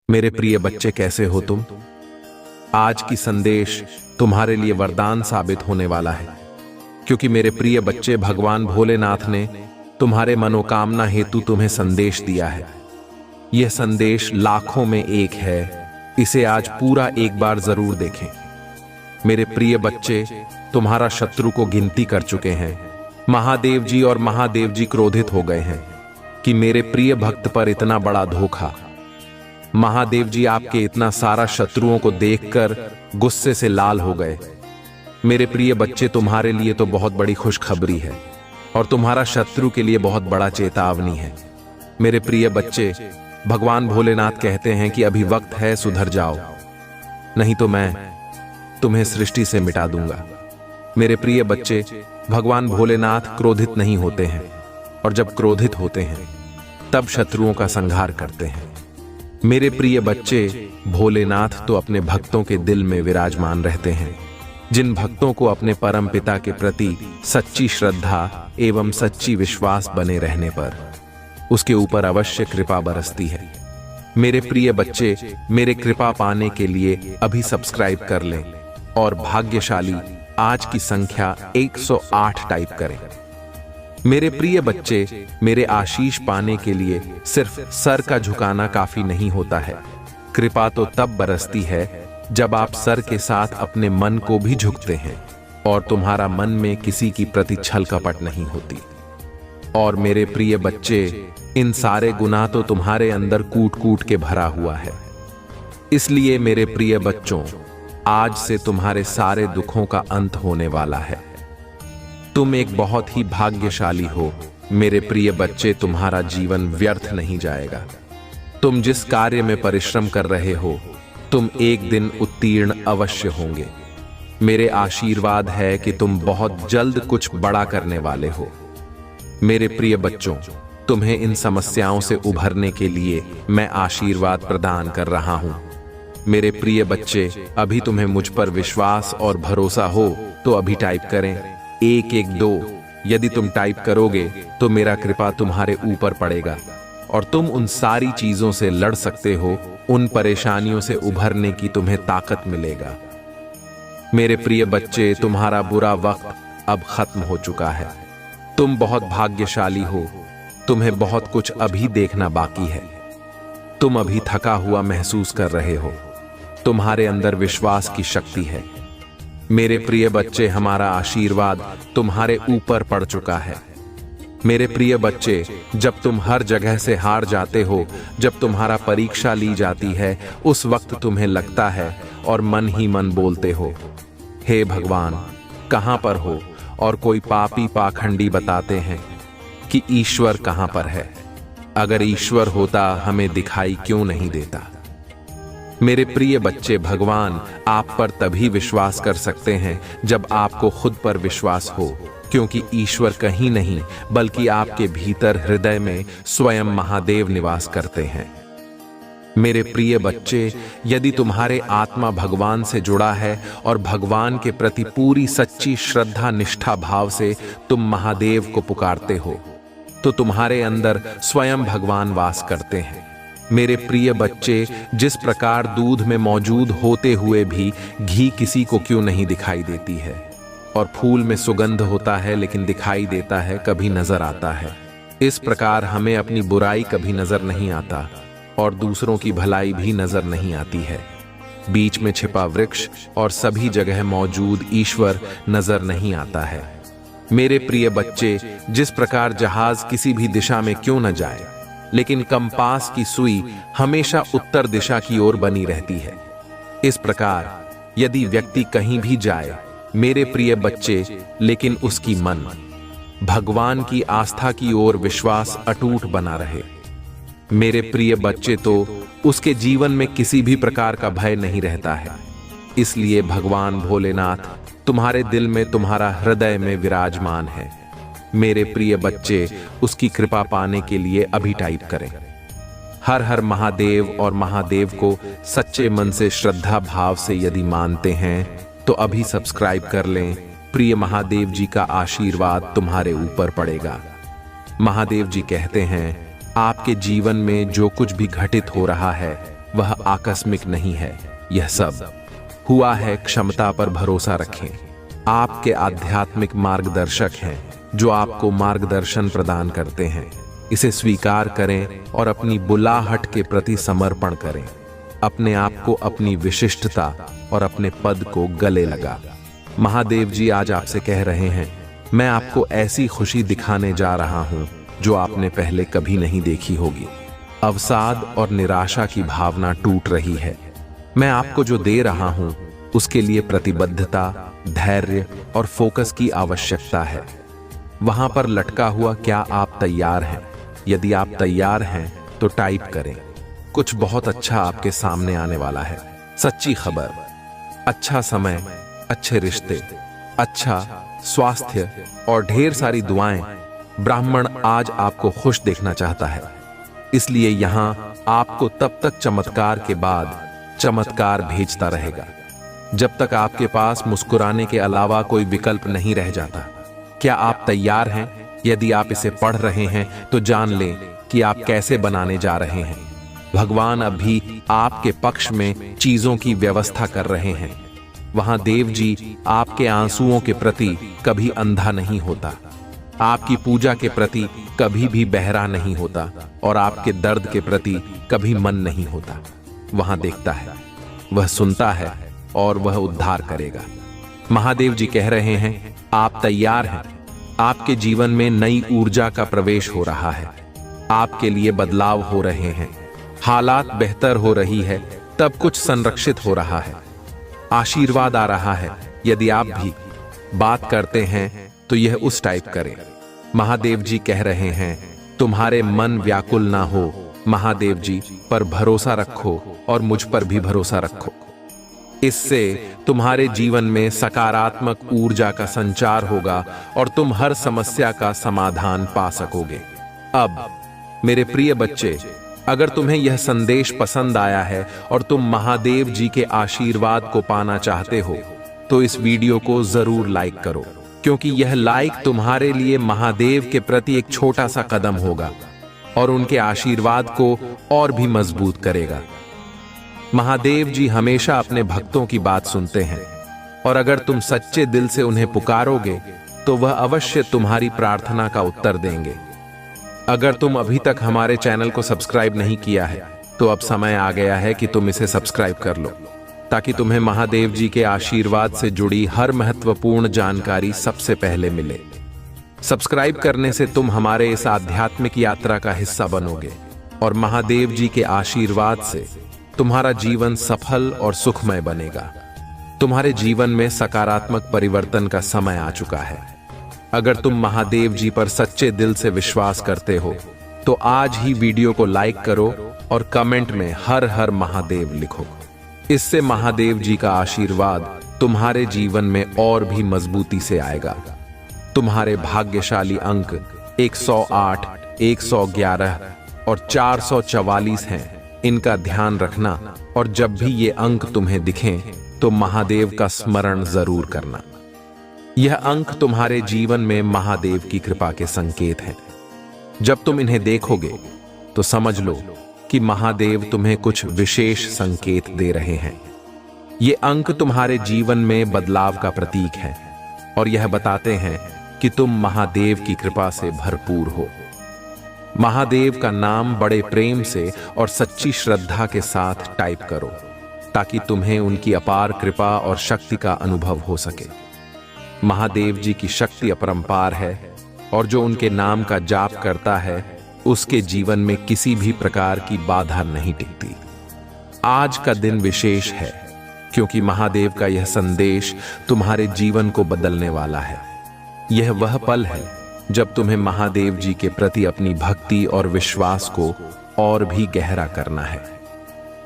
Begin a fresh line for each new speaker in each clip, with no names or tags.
मेरे प्रिय बच्चे, कैसे हो तुम? आज की संदेश तुम्हारे लिए वरदान साबित होने वाला है, क्योंकि मेरे प्रिय बच्चे, भगवान भोलेनाथ ने तुम्हारे मनोकामना हेतु तुम्हें संदेश दिया है। यह संदेश लाखों में एक है। इसे आज पूरा एक बार जरूर देखें। मेरे प्रिय बच्चे, तुम्हारा शत्रु को गिनती कर चुके हैं। महादेव जी और महादेव जी क्रोधित हो गए हैं कि मेरे प्रिय भक्त पर इतना बड़ा धोखा। महादेव जी आपके इतना सारा शत्रुओं को देखकर गुस्से से लाल हो गए। मेरे प्रिय बच्चे, तुम्हारे लिए तो बहुत बड़ी खुशखबरी है और तुम्हारा शत्रु के लिए बहुत बड़ा चेतावनी है। मेरे प्रिय बच्चे, भगवान भोलेनाथ कहते हैं कि अभी वक्त है, सुधर जाओ, नहीं तो मैं तुम्हें सृष्टि से मिटा दूंगा। मेरे प्रिय बच्चे, भगवान भोलेनाथ क्रोधित नहीं होते हैं, और जब क्रोधित होते हैं तब शत्रुओं का संहार करते हैं। मेरे प्रिय बच्चे, भोलेनाथ तो अपने भक्तों के दिल में विराजमान रहते हैं। जिन भक्तों को अपने परम पिता के प्रति सच्ची श्रद्धा एवं सच्ची विश्वास बने रहने पर उसके ऊपर अवश्य कृपा बरसती है। मेरे प्रिय बच्चे, मेरे कृपा पाने के लिए अभी सब्सक्राइब कर लें और भाग्यशाली आज की संख्या 108 टाइप करें। मेरे प्रिय बच्चे, मेरे आशीष पाने के लिए सिर्फ सर का झुकाना काफी नहीं होता है। कृपा तो तब बरसती है जब आप सर के साथ अपने मन को भी झुकते हैं और तुम्हारा मन में किसी की प्रति छल कपट नहीं होती। और मेरे प्रिय बच्चे, इन सारे गुनाह तो तुम्हारे अंदर कूट कूट के भरा हुआ है। इसलिए मेरे प्रिय बच्चों, आज से तुम्हारे सारे दुखों का अंत होने वाला है। तुम एक बहुत ही भाग्यशाली हो। मेरे प्रिय बच्चे, तुम्हारा जीवन व्यर्थ नहीं जाएगा। तुम जिस कार्य में परिश्रम कर रहे हो, तुम एक दिन उत्तीर्ण अवश्य होंगे। मेरे आशीर्वाद है कि तुम बहुत जल्द कुछ बड़ा करने वाले हो। मेरे प्रिय बच्चों, तुम्हें इन समस्याओं से उभरने के लिए मैं आशीर्वाद प्रदान कर रहा हूं। मेरे प्रिय बच्चे, अभी तुम्हें मुझ पर विश्वास और भरोसा हो तो अभी टाइप करें 112। यदि तुम टाइप करोगे तो मेरा कृपा तुम्हारे ऊपर पड़ेगा और तुम उन सारी चीजों से लड़ सकते हो। उन परेशानियों से उभरने की तुम्हें ताकत मिलेगा। मेरे प्रिय बच्चे, तुम्हारा बुरा वक्त अब खत्म हो चुका है। तुम बहुत भाग्यशाली हो। तुम्हें बहुत कुछ अभी देखना बाकी है। तुम अभी थका हुआ महसूस कर रहे हो। तुम्हारे अंदर विश्वास की शक्ति है। मेरे प्रिय बच्चे, हमारा आशीर्वाद तुम्हारे ऊपर पड़ चुका है। मेरे प्रिय बच्चे, जब तुम हर जगह से हार जाते हो, जब तुम्हारा परीक्षा ली जाती है, उस वक्त तुम्हें लगता है और मन ही मन बोलते हो, हे भगवान, कहां पर हो? और कोई पापी पाखंडी बताते हैं कि ईश्वर कहां पर है। अगर ईश्वर होता, हमें दिखाई क्यों नहीं देता? मेरे प्रिय बच्चे, भगवान आप पर तभी विश्वास कर सकते हैं जब आपको खुद पर विश्वास हो, क्योंकि ईश्वर कहीं नहीं बल्कि आपके भीतर हृदय में स्वयं महादेव निवास करते हैं। मेरे प्रिय बच्चे, यदि तुम्हारे आत्मा भगवान से जुड़ा है और भगवान के प्रति पूरी सच्ची श्रद्धा निष्ठा भाव से तुम महादेव को पुकारते हो, तो तुम्हारे अंदर स्वयं भगवान वास करते हैं। मेरे प्रिय बच्चे, जिस प्रकार दूध में मौजूद होते हुए भी घी किसी को क्यों नहीं दिखाई देती है, और फूल में सुगंध होता है लेकिन दिखाई देता है, कभी नजर आता है, इस प्रकार हमें अपनी बुराई कभी नजर नहीं आता और दूसरों की भलाई भी नजर नहीं आती है। बीच में छिपा वृक्ष और सभी जगह मौजूद ईश्वर नजर नहीं आता है। मेरे प्रिय बच्चे, जिस प्रकार जहाज किसी भी दिशा में क्यों न जाए, लेकिन कंपास की सुई हमेशा उत्तर दिशा की ओर बनी रहती है, इस प्रकार यदि व्यक्ति कहीं भी जाए, मेरे प्रिय बच्चे, लेकिन उसकी मन भगवान की आस्था की ओर विश्वास अटूट बना रहे, मेरे प्रिय बच्चे, तो उसके जीवन में किसी भी प्रकार का भय नहीं रहता है। इसलिए भगवान भोलेनाथ तुम्हारे दिल में, तुम्हारा हृदय में विराजमान है। मेरे प्रिय बच्चे, उसकी कृपा पाने के लिए अभी टाइप करें हर हर महादेव और महादेव को सच्चे मन से श्रद्धा भाव से यदि मानते हैं तो अभी सब्सक्राइब कर लें। प्रिय महादेव जी का आशीर्वाद तुम्हारे ऊपर पड़ेगा। महादेव जी कहते हैं, आपके जीवन में जो कुछ भी घटित हो रहा है वह आकस्मिक नहीं है। यह सब हुआ है क्षमता पर भरोसा रखें। आपके आध्यात्मिक मार्गदर्शक हैं जो आपको मार्गदर्शन प्रदान करते हैं। इसे स्वीकार करें और अपनी बुलाहट के प्रति समर्पण करें। अपने आप को, अपनी विशिष्टता और अपने पद को गले लगा। महादेव जी आज आपसे कह रहे हैं, मैं आपको ऐसी खुशी दिखाने जा रहा हूं जो आपने पहले कभी नहीं देखी होगी। अवसाद और निराशा की भावना टूट रही है। मैं आपको जो दे रहा हूं उसके लिए प्रतिबद्धता, धैर्य और फोकस की आवश्यकता है। वहां पर लटका हुआ क्या आप तैयार हैं? यदि आप तैयार हैं तो टाइप करें। कुछ बहुत अच्छा आपके सामने आने वाला है। सच्ची खबर, अच्छा समय, अच्छे रिश्ते, अच्छा स्वास्थ्य और ढेर सारी दुआएं। ब्राह्मण आज आपको खुश देखना चाहता है, इसलिए यहां आपको तब तक चमत्कार के बाद चमत्कार भेजता रहेगा जब तक आपके पास मुस्कुराने के अलावा कोई विकल्प नहीं रह जाता। क्या आप तैयार हैं? यदि आप इसे पढ़ रहे हैं तो जान लें कि आप कैसे बनाने जा रहे हैं। भगवान अभी आपके पक्ष में चीजों की व्यवस्था कर रहे हैं। वहां देव जी आपके आंसुओं के प्रति कभी अंधा नहीं होता, आपकी पूजा के प्रति कभी भी बहरा नहीं होता और आपके दर्द के प्रति कभी मन नहीं होता। वहां देखता है, वह सुनता है और वह उद्धार करेगा। महादेव जी कह रहे हैं, आप तैयार हैं। आपके जीवन में नई ऊर्जा का प्रवेश हो रहा है। आपके लिए बदलाव हो रहे हैं। हालात बेहतर हो रही है, तब कुछ संरक्षित हो रहा है। आशीर्वाद आ रहा है। यदि आप भी बात करते हैं तो यह उस टाइप करें। महादेव जी कह रहे हैं, तुम्हारे मन व्याकुल ना हो। महादेव जी पर भरोसा रखो और मुझ पर भी भरोसा रखो। इससे तुम्हारे जीवन में सकारात्मक ऊर्जा का संचार होगा और तुम हर समस्या का समाधान पा सकोगे। अब मेरे प्रिय बच्चे, अगर तुम्हें यह संदेश पसंद आया है और तुम महादेव जी के आशीर्वाद को पाना चाहते हो तो इस वीडियो को जरूर लाइक करो, क्योंकि यह लाइक तुम्हारे लिए महादेव के प्रति एक छोटा सा कदम होगा और उनके आशीर्वाद को और भी मजबूत करेगा। महादेव जी हमेशा अपने भक्तों की बात सुनते हैं और अगर तुम सच्चे दिल से उन्हें पुकारोगे तो वह अवश्य तुम्हारी प्रार्थना का उत्तर देंगे। अगर तुम अभी तक हमारे चैनल को सब्सक्राइब नहीं किया है तो अब समय आ गया है कि तुम इसे सब्सक्राइब कर लो, ताकि तुम्हें महादेव जी के आशीर्वाद से जुड़ी हर महत्वपूर्ण जानकारी सबसे पहले मिले। सब्सक्राइब करने से तुम हमारे इस आध्यात्मिक यात्रा का हिस्सा बनोगे और महादेव जी के आशीर्वाद से तुम्हारा जीवन सफल और सुखमय बनेगा। तुम्हारे जीवन में सकारात्मक परिवर्तन का समय आ चुका है। अगर तुम महादेव जी पर सच्चे दिल से विश्वास करते हो तो आज ही वीडियो को लाइक करो और कमेंट में हर हर महादेव लिखो। इससे महादेव जी का आशीर्वाद तुम्हारे जीवन में और भी मजबूती से आएगा। तुम्हारे भाग्यशाली अंक 108, 111 और 444 हैं। इनका ध्यान रखना और जब भी ये अंक तुम्हें दिखें तो महादेव का स्मरण जरूर करना। यह अंक तुम्हारे जीवन में महादेव की कृपा के संकेत हैं। जब तुम इन्हें देखोगे तो समझ लो कि महादेव तुम्हें कुछ विशेष संकेत दे रहे हैं। ये अंक तुम्हारे जीवन में बदलाव का प्रतीक है और यह बताते हैं कि तुम महादेव की कृपा से भरपूर हो। महादेव का नाम बड़े प्रेम से और सच्ची श्रद्धा के साथ टाइप करो, ताकि तुम्हें उनकी अपार कृपा और शक्ति का अनुभव हो सके। महादेव जी की शक्ति अपरंपार है और जो उनके नाम का जाप करता है उसके जीवन में किसी भी प्रकार की बाधा नहीं टिकती। आज का दिन विशेष है क्योंकि महादेव का यह संदेश तुम्हारे जीवन को बदलने वाला है। यह वह पल है जब तुम्हें महादेव जी के प्रति अपनी भक्ति और विश्वास को और भी गहरा करना है।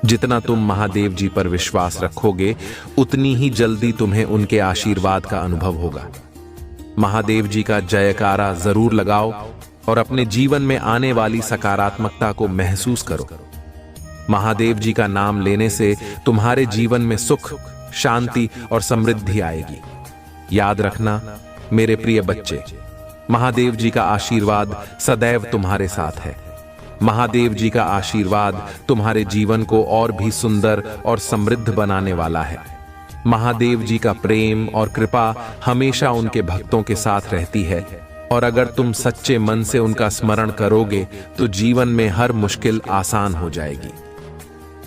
जितना तुम महादेव जी पर विश्वास रखोगे उतनी ही जल्दी तुम्हें उनके आशीर्वाद का अनुभव होगा। महादेव जी का जयकारा जरूर लगाओ और अपने जीवन में आने वाली सकारात्मकता को महसूस करो। महादेव जी का नाम लेने से तुम्हारे जीवन में सुख, शांति और समृद्धि आएगी। याद रखना मेरे प्रिय बच्चे, महादेव जी का आशीर्वाद सदैव तुम्हारे साथ है। महादेव जी का आशीर्वाद तुम्हारे जीवन को और भी सुंदर और समृद्ध बनाने वाला है। महादेव जी का प्रेम और कृपा हमेशा उनके भक्तों के साथ रहती है, और अगर तुम सच्चे मन से उनका स्मरण करोगे तो जीवन में हर मुश्किल आसान हो जाएगी।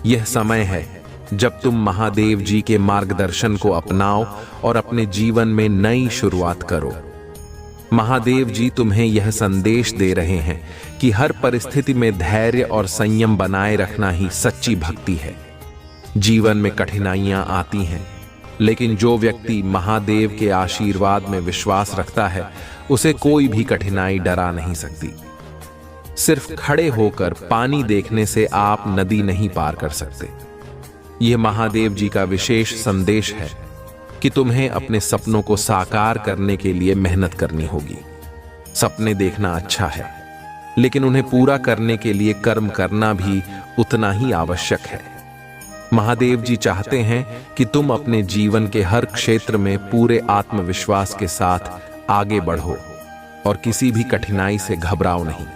यह समय है जब तुम महादेव जी के मार्गदर्शन को अपनाओ और अपने जीवन में नई शुरुआत करो। महादेव जी तुम्हें यह संदेश दे रहे हैं कि हर परिस्थिति में धैर्य और संयम बनाए रखना ही सच्ची भक्ति है। जीवन में कठिनाइयां आती हैं, लेकिन जो व्यक्ति महादेव के आशीर्वाद में विश्वास रखता है उसे कोई भी कठिनाई डरा नहीं सकती। सिर्फ खड़े होकर पानी देखने से आप नदी नहीं पार कर सकते। यह महादेव जी का विशेष संदेश है कि तुम्हें अपने सपनों को साकार करने के लिए मेहनत करनी होगी। सपने देखना अच्छा है, लेकिन उन्हें पूरा करने के लिए कर्म करना भी उतना ही आवश्यक है। महादेव जी चाहते हैं कि तुम अपने जीवन के हर क्षेत्र में पूरे आत्मविश्वास के साथ आगे बढ़ो और किसी भी कठिनाई से घबराओ नहीं।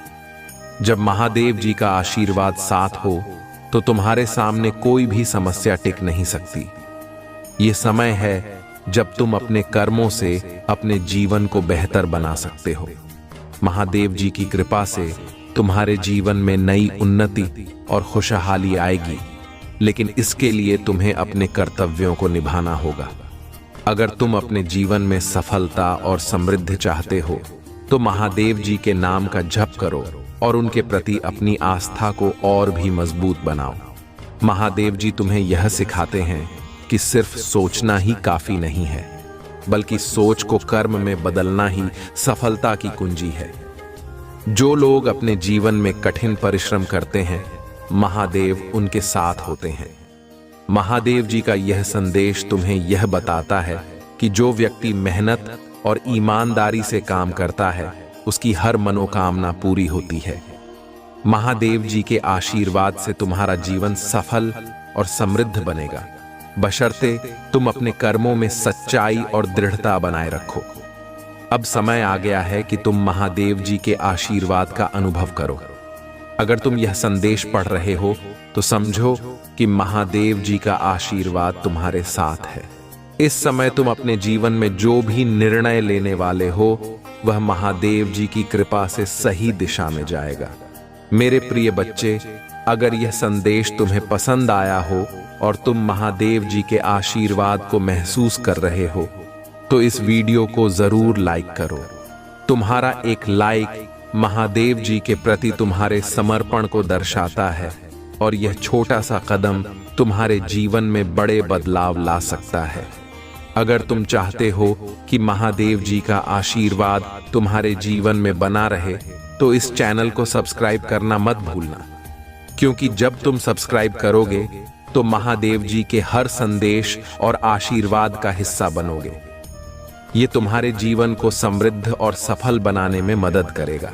जब महादेव जी का आशीर्वाद साथ हो तो तुम्हारे सामने कोई भी समस्या टिक नहीं सकती। ये समय है जब तुम अपने कर्मों से अपने जीवन को बेहतर बना सकते हो। महादेव जी की कृपा से तुम्हारे जीवन में नई उन्नति और खुशहाली आएगी, लेकिन इसके लिए तुम्हें अपने कर्तव्यों को निभाना होगा। अगर तुम अपने जीवन में सफलता और समृद्धि चाहते हो तो महादेव जी के नाम का जप करो और उनके प्रति अपनी आस्था को और भी मजबूत बनाओ। महादेव जी तुम्हें यह सिखाते हैं कि सिर्फ सोचना ही काफी नहीं है, बल्कि सोच को कर्म में बदलना ही सफलता की कुंजी है। जो लोग अपने जीवन में कठिन परिश्रम करते हैं, महादेव उनके साथ होते हैं। महादेव जी का यह संदेश तुम्हें यह बताता है कि जो व्यक्ति मेहनत और ईमानदारी से काम करता है उसकी हर मनोकामना पूरी होती है। महादेव जी के आशीर्वाद से तुम्हारा जीवन सफल और समृद्ध बनेगा, बशर्ते तुम अपने कर्मों में सच्चाई और दृढ़ता बनाए रखो। अब समय आ गया है कि तुम महादेव जी के आशीर्वाद का अनुभव करो। अगर तुम यह संदेश पढ़ रहे हो तो समझो कि महादेव जी का आशीर्वाद तुम्हारे साथ है। इस समय तुम अपने जीवन में जो भी निर्णय लेने वाले हो वह महादेव जी की कृपा से सही दिशा में जाएगा। मेरे प्रिय बच्चे, अगर यह संदेश तुम्हें पसंद आया हो और तुम महादेव जी के आशीर्वाद को महसूस कर रहे हो तो इस वीडियो को जरूर लाइक करो। तुम्हारा एक लाइक महादेव जी के प्रति तुम्हारे समर्पण को दर्शाता है और यह छोटा सा कदम तुम्हारे जीवन में बड़े बदलाव ला सकता है। अगर तुम चाहते हो कि महादेव जी का आशीर्वाद तुम्हारे जीवन में बना रहे तो इस चैनल को सब्सक्राइब करना मत भूलना, क्योंकि जब तुम सब्सक्राइब करोगे तो महादेव जी के हर संदेश और आशीर्वाद का हिस्सा बनोगे। ये तुम्हारे जीवन को समृद्ध और सफल बनाने में मदद करेगा।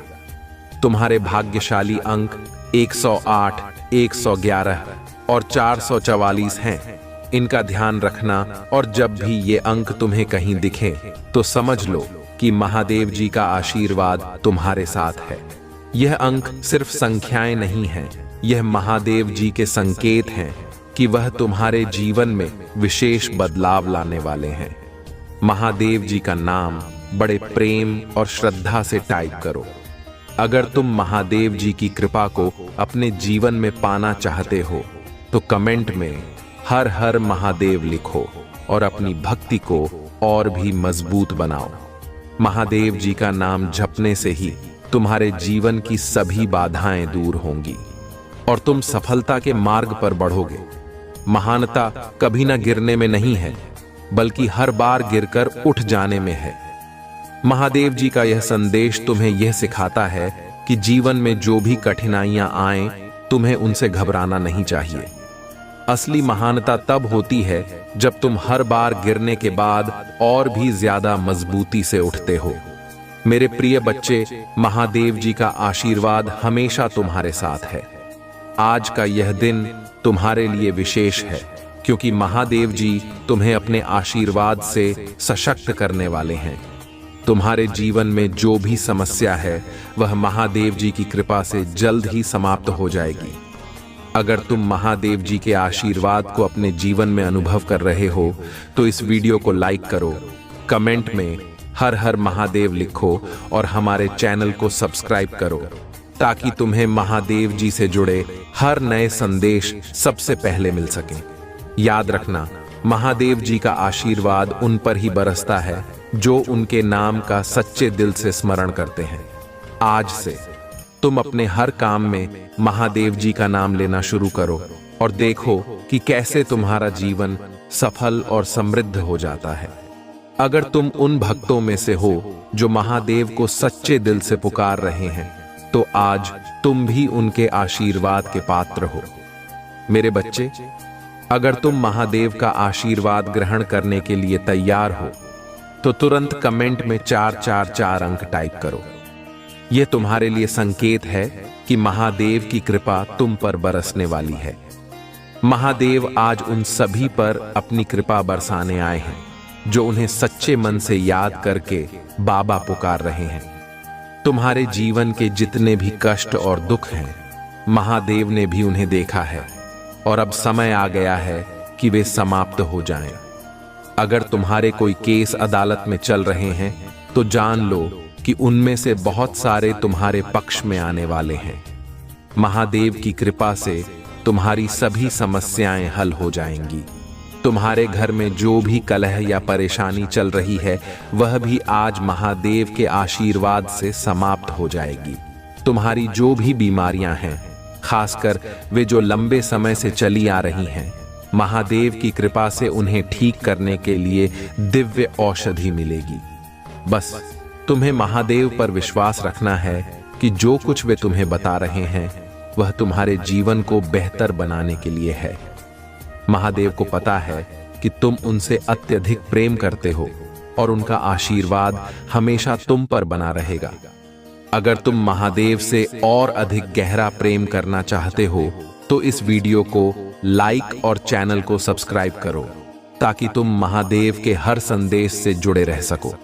तुम्हारे भाग्यशाली अंक 108, 111 और 444 हैं। इनका ध्यान रखना और जब भी ये अंक तुम्हें कहीं दिखे तो समझ लो कि महादेव जी का आशीर्वाद तुम्हारे साथ है। यह अंक सिर्फ संख्याएं नहीं हैं, यह महादेव जी के संकेत हैं कि वह तुम्हारे जीवन में विशेष बदलाव लाने वाले हैं। महादेव जी का नाम बड़े प्रेम और श्रद्धा से टाइप करो। अगर तुम महादेव जी की कृपा को अपने जीवन में पाना चाहते हो तो कमेंट में हर हर महादेव लिखो और अपनी भक्ति को और भी मजबूत बनाओ। महादेव जी का नाम जपने से ही तुम्हारे जीवन की सभी बाधाएं दूर होंगी और तुम सफलता के मार्ग पर बढ़ोगे। महानता कभी न गिरने में नहीं है, बल्कि हर बार गिरकर उठ जाने में है। महादेव जी का यह संदेश तुम्हें यह सिखाता है कि जीवन में जो भी कठिनाइयां आएं, तुम्हें उनसे घबराना नहीं चाहिए। असली महानता तब होती है जब तुम हर बार गिरने के बाद और भी ज्यादा मजबूती से उठते हो। मेरे प्रिय बच्चे, महादेव जी का आशीर्वाद हमेशा तुम्हारे साथ है। आज का यह दिन तुम्हारे लिए विशेष है, क्योंकि महादेव जी तुम्हें अपने आशीर्वाद से सशक्त करने वाले हैं। तुम्हारे जीवन में जो भी समस्या है वह महादेव जी की कृपा से जल्द ही समाप्त हो जाएगी। अगर तुम महादेव जी के आशीर्वाद को अपने जीवन में अनुभव कर रहे हो तो इस वीडियो को लाइक करो, कमेंट में हर हर महादेव लिखो और हमारे चैनल को सब्सक्राइब करो ताकि तुम्हें महादेव जी से जुड़े हर नए संदेश सबसे पहले मिल सकें। याद रखना, महादेव जी का आशीर्वाद उन पर ही बरसता है जो उनके नाम का सच्चे दिल से स्मरण करते हैं। आज से तुम अपने हर काम में महादेव जी का नाम लेना शुरू करो और देखो कि कैसे तुम्हारा जीवन सफल और समृद्ध हो जाता है। अगर तुम उन भक्तों में से हो जो महादेव को सच्चे दिल से पुकार रहे हैं तो आज तुम भी उनके आशीर्वाद के पात्र हो। मेरे बच्चे, अगर तुम महादेव का आशीर्वाद ग्रहण करने के लिए तैयार हो तो तुरंत कमेंट में 444 अंक टाइप करो। यह तुम्हारे लिए संकेत है कि महादेव की कृपा तुम पर बरसने वाली है। महादेव आज उन सभी पर अपनी कृपा बरसाने आए हैं जो उन्हें सच्चे मन से याद करके बाबा पुकार रहे हैं। तुम्हारे जीवन के जितने भी कष्ट और दुख हैं, महादेव ने भी उन्हें देखा है और अब समय आ गया है कि वे समाप्त हो जाएं। अगर तुम्हारे कोई केस अदालत में चल रहे हैं तो जान लो कि उनमें से बहुत सारे तुम्हारे पक्ष में आने वाले हैं। महादेव की कृपा से तुम्हारी सभी समस्याएं हल हो जाएंगी। तुम्हारे घर में जो भी कलह या परेशानी चल रही है वह भी आज महादेव के आशीर्वाद से समाप्त हो जाएगी। तुम्हारी जो भी बीमारियां हैं, खासकर वे जो लंबे समय से चली आ रही हैं, महादेव की कृपा से उन्हें ठीक करने के लिए दिव्य औषधि मिलेगी। बस तुम्हें महादेव पर विश्वास रखना है कि जो कुछ वे तुम्हें बता रहे हैं वह तुम्हारे जीवन को बेहतर बनाने के लिए है। महादेव को पता है कि तुम उनसे अत्यधिक प्रेम करते हो और उनका आशीर्वाद हमेशा तुम पर बना रहेगा। अगर तुम महादेव से और अधिक गहरा प्रेम करना चाहते हो तो इस वीडियो को लाइक और चैनल को सब्सक्राइब करो ताकि तुम महादेव के हर संदेश से जुड़े रह सको।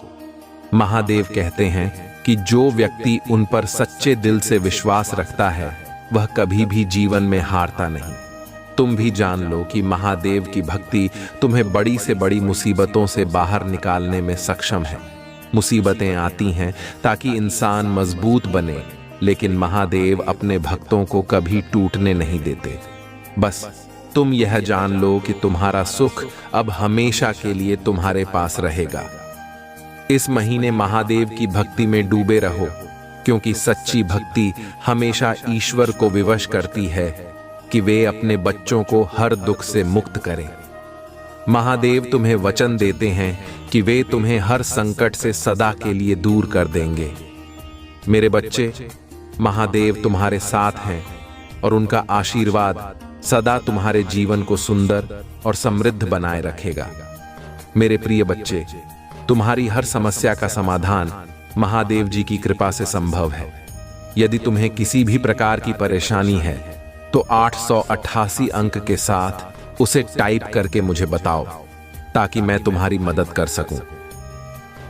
महादेव कहते हैं कि जो व्यक्ति उन पर सच्चे दिल से विश्वास रखता है वह कभी भी जीवन में हारता नहीं। तुम भी जान लो कि महादेव की भक्ति तुम्हें बड़ी से बड़ी मुसीबतों से बाहर निकालने में सक्षम है। मुसीबतें आती हैं ताकि इंसान मजबूत बने, लेकिन महादेव अपने भक्तों को कभी टूटने नहीं देते। बस तुम यह जान लो कि तुम्हारा सुख अब हमेशा के लिए तुम्हारे पास रहेगा। इस महीने महादेव की भक्ति में डूबे रहो, क्योंकि सच्ची भक्ति हमेशा ईश्वर को विवश करती है कि वे अपने बच्चों को हर दुख से मुक्त करें। महादेव तुम्हें वचन देते हैं कि वे तुम्हें हर संकट से सदा के लिए दूर कर देंगे। मेरे बच्चे, महादेव तुम्हारे साथ हैं और उनका आशीर्वाद सदा तुम्हारे जीवन को सुंदर और समृद्ध बनाए रखेगा। मेरे प्रिय बच्चे, तुम्हारी हर समस्या का समाधान महादेव जी की कृपा से संभव है। यदि तुम्हें किसी भी प्रकार की परेशानी है तो 888 अंक के साथ उसे टाइप करके मुझे बताओ ताकि मैं तुम्हारी मदद कर सकूं।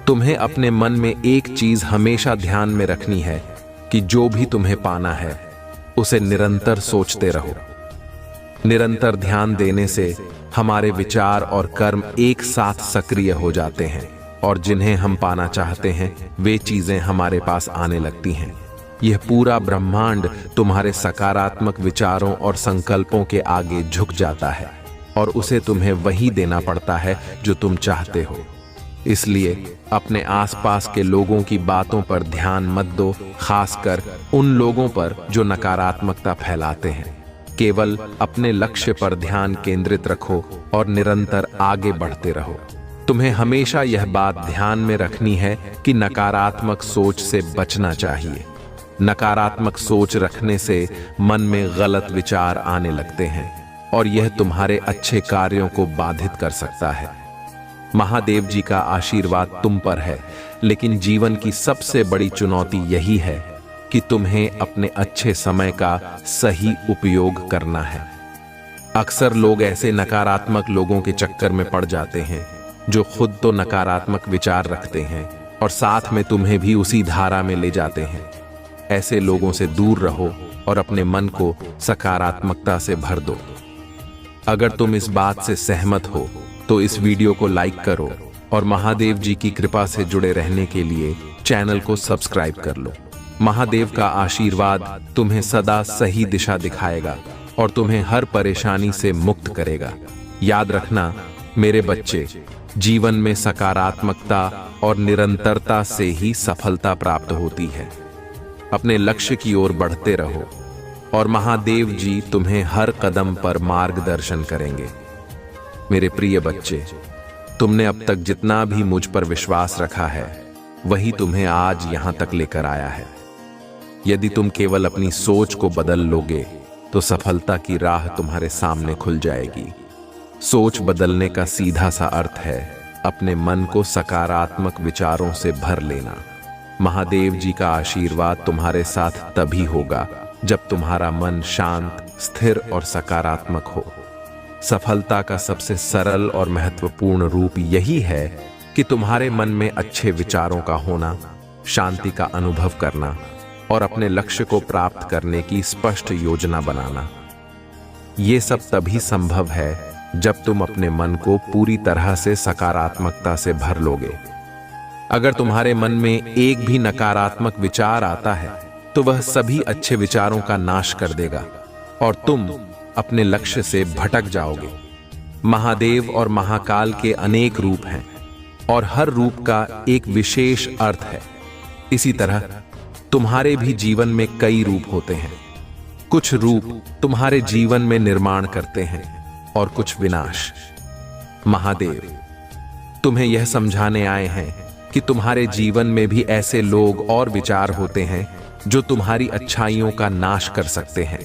तुम्हें अपने मन में एक चीज हमेशा ध्यान में रखनी है कि जो भी तुम्हें पाना है उसे निरंतर सोचते रहो। निरंतर ध्यान देने से हमारे विचार और कर्म एक साथ सक्रिय हो जाते हैं और जिन्हें हम पाना चाहते हैं वे चीजें हमारे पास आने लगती हैं। यह पूरा ब्रह्मांड तुम्हारे सकारात्मक विचारों और संकल्पों के आगे झुक जाता है और उसे तुम्हें वही देना पड़ता है जो तुम चाहते हो। इसलिए अपने आसपास के लोगों की बातों पर ध्यान मत दो, खासकर उन लोगों पर जो नकारात्मकता फैलाते हैं। केवल अपने लक्ष्य पर ध्यान केंद्रित रखो और निरंतर आगे बढ़ते रहो। तुम्हें हमेशा यह बात ध्यान में रखनी है कि नकारात्मक सोच से बचना चाहिए। नकारात्मक सोच रखने से मन में गलत विचार आने लगते हैं और यह तुम्हारे अच्छे कार्यों को बाधित कर सकता है। महादेव जी का आशीर्वाद तुम पर है, लेकिन जीवन की सबसे बड़ी चुनौती यही है कि तुम्हें अपने अच्छे समय का सही उपयोग करना है। अक्सर लोग ऐसे नकारात्मक लोगों के चक्कर में पड़ जाते हैं जो खुद तो नकारात्मक विचार रखते हैं और साथ में तुम्हें भी उसी धारा में ले जाते हैं। ऐसे लोगों से दूर रहो और अपने मन को सकारात्मकता से भर दो। अगर तुम इस बात से सहमत हो तो इस वीडियो को लाइक करो और महादेव जी की कृपा से जुड़े रहने के लिए चैनल को सब्सक्राइब कर लो। महादेव का आशीर्वाद तुम्हें सदा सही दिशा दिखाएगा और तुम्हें हर परेशानी से मुक्त करेगा। याद रखना मेरे बच्चे, जीवन में सकारात्मकता और निरंतरता से ही सफलता प्राप्त होती है। अपने लक्ष्य की ओर बढ़ते रहो और महादेव जी तुम्हें हर कदम पर मार्गदर्शन करेंगे। मेरे प्रिय बच्चे, तुमने अब तक जितना भी मुझ पर विश्वास रखा है वही तुम्हें आज यहां तक लेकर आया है। यदि तुम केवल अपनी सोच को बदल लोगे तो सफलता की राह तुम्हारे सामने खुल जाएगी। सोच बदलने का सीधा सा अर्थ है अपने मन को सकारात्मक विचारों से भर लेना। महादेव जी का आशीर्वाद तुम्हारे साथ तभी होगा जब तुम्हारा मन शांत, स्थिर और सकारात्मक हो। सफलता का सबसे सरल और महत्वपूर्ण रूप यही है कि तुम्हारे मन में अच्छे विचारों का होना, शांति का अनुभव करना और अपने लक्ष्य को प्राप्त करने की स्पष्ट योजना बनाना। ये सब तभी संभव है जब तुम अपने मन को पूरी तरह से सकारात्मकता से भर लोगे। अगर तुम्हारे मन में एक भी नकारात्मक विचार आता है तो वह सभी अच्छे विचारों का नाश कर देगा और तुम अपने लक्ष्य से भटक जाओगे। महादेव और महाकाल के अनेक रूप हैं और हर रूप का एक विशेष अर्थ है। इसी तरह तुम्हारे भी जीवन में कई रूप होते हैं। कुछ रूप तुम्हारे जीवन में निर्माण करते हैं और कुछ विनाश। महादेव तुम्हें यह समझाने आए हैं कि तुम्हारे जीवन में भी ऐसे लोग और विचार होते हैं जो तुम्हारी अच्छाइयों का नाश कर सकते हैं।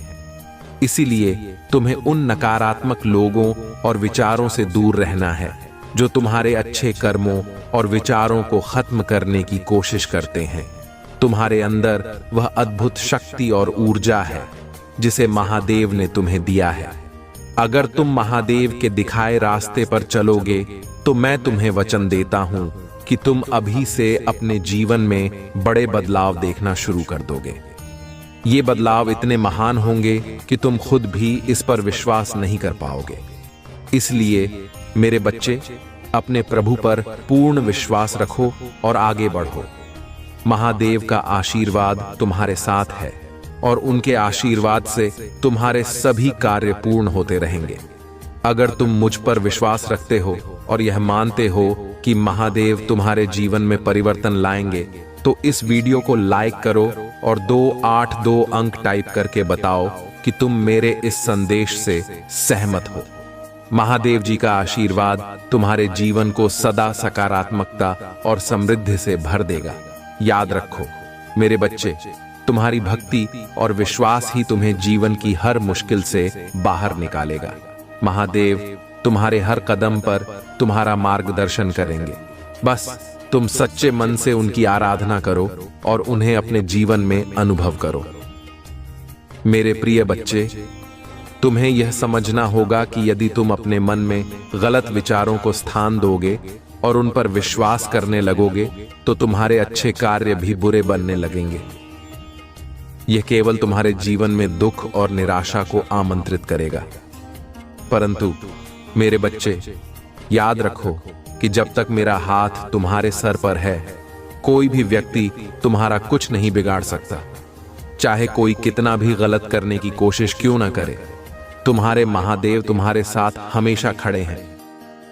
इसीलिए तुम्हें उन नकारात्मक लोगों और विचारों से दूर रहना है जो तुम्हारे अच्छे कर्मों और विचारों को खत्म करने की कोशिश करते हैं। तुम्हारे अंदर वह अद्भुत शक्ति और ऊर्जा है जिसे महादेव ने तुम्हें दिया है। अगर तुम महादेव के दिखाए रास्ते पर चलोगे तो मैं तुम्हें वचन देता हूं कि तुम अभी से अपने जीवन में बड़े बदलाव देखना शुरू कर दोगे। ये बदलाव इतने महान होंगे कि तुम खुद भी इस पर विश्वास नहीं कर पाओगे। इसलिए मेरे बच्चे, अपने प्रभु पर पूर्ण विश्वास रखो और आगे बढ़ो। महादेव का आशीर्वाद तुम्हारे साथ है और उनके आशीर्वाद से तुम्हारे सभी कार्य पूर्ण होते रहेंगे। अगर तुम मुझ पर विश्वास रखते हो और यह मानते हो कि महादेव तुम्हारे जीवन में परिवर्तन लाएंगे तो इस वीडियो को लाइक करो और 282 अंक टाइप करके बताओ कि तुम मेरे इस संदेश से सहमत हो। महादेव जी का आशीर्वाद तुम्हारे जीवन को सदा सकारात्मकता और समृद्धि से भर देगा। याद रखो मेरे बच्चे, तुम्हारी भक्ति और विश्वास ही तुम्हें जीवन की हर मुश्किल से बाहर निकालेगा। महादेव तुम्हारे हर कदम पर तुम्हारा मार्गदर्शन करेंगे। बस तुम सच्चे मन से उनकी आराधना करो और उन्हें अपने जीवन में अनुभव करो। मेरे प्रिय बच्चे, तुम्हें यह समझना होगा कि यदि तुम अपने मन में गलत विचारों को स्थान दोगे और उन पर विश्वास करने लगोगे तो तुम्हारे अच्छे कार्य भी बुरे बनने लगेंगे। यह केवल तुम्हारे जीवन में दुख और निराशा को आमंत्रित करेगा। परंतु मेरे बच्चे, याद रखो कि जब तक मेरा हाथ तुम्हारे सर पर है कोई भी व्यक्ति तुम्हारा कुछ नहीं बिगाड़ सकता। चाहे कोई कितना भी गलत करने की कोशिश क्यों ना करे, तुम्हारे महादेव तुम्हारे साथ हमेशा खड़े हैं।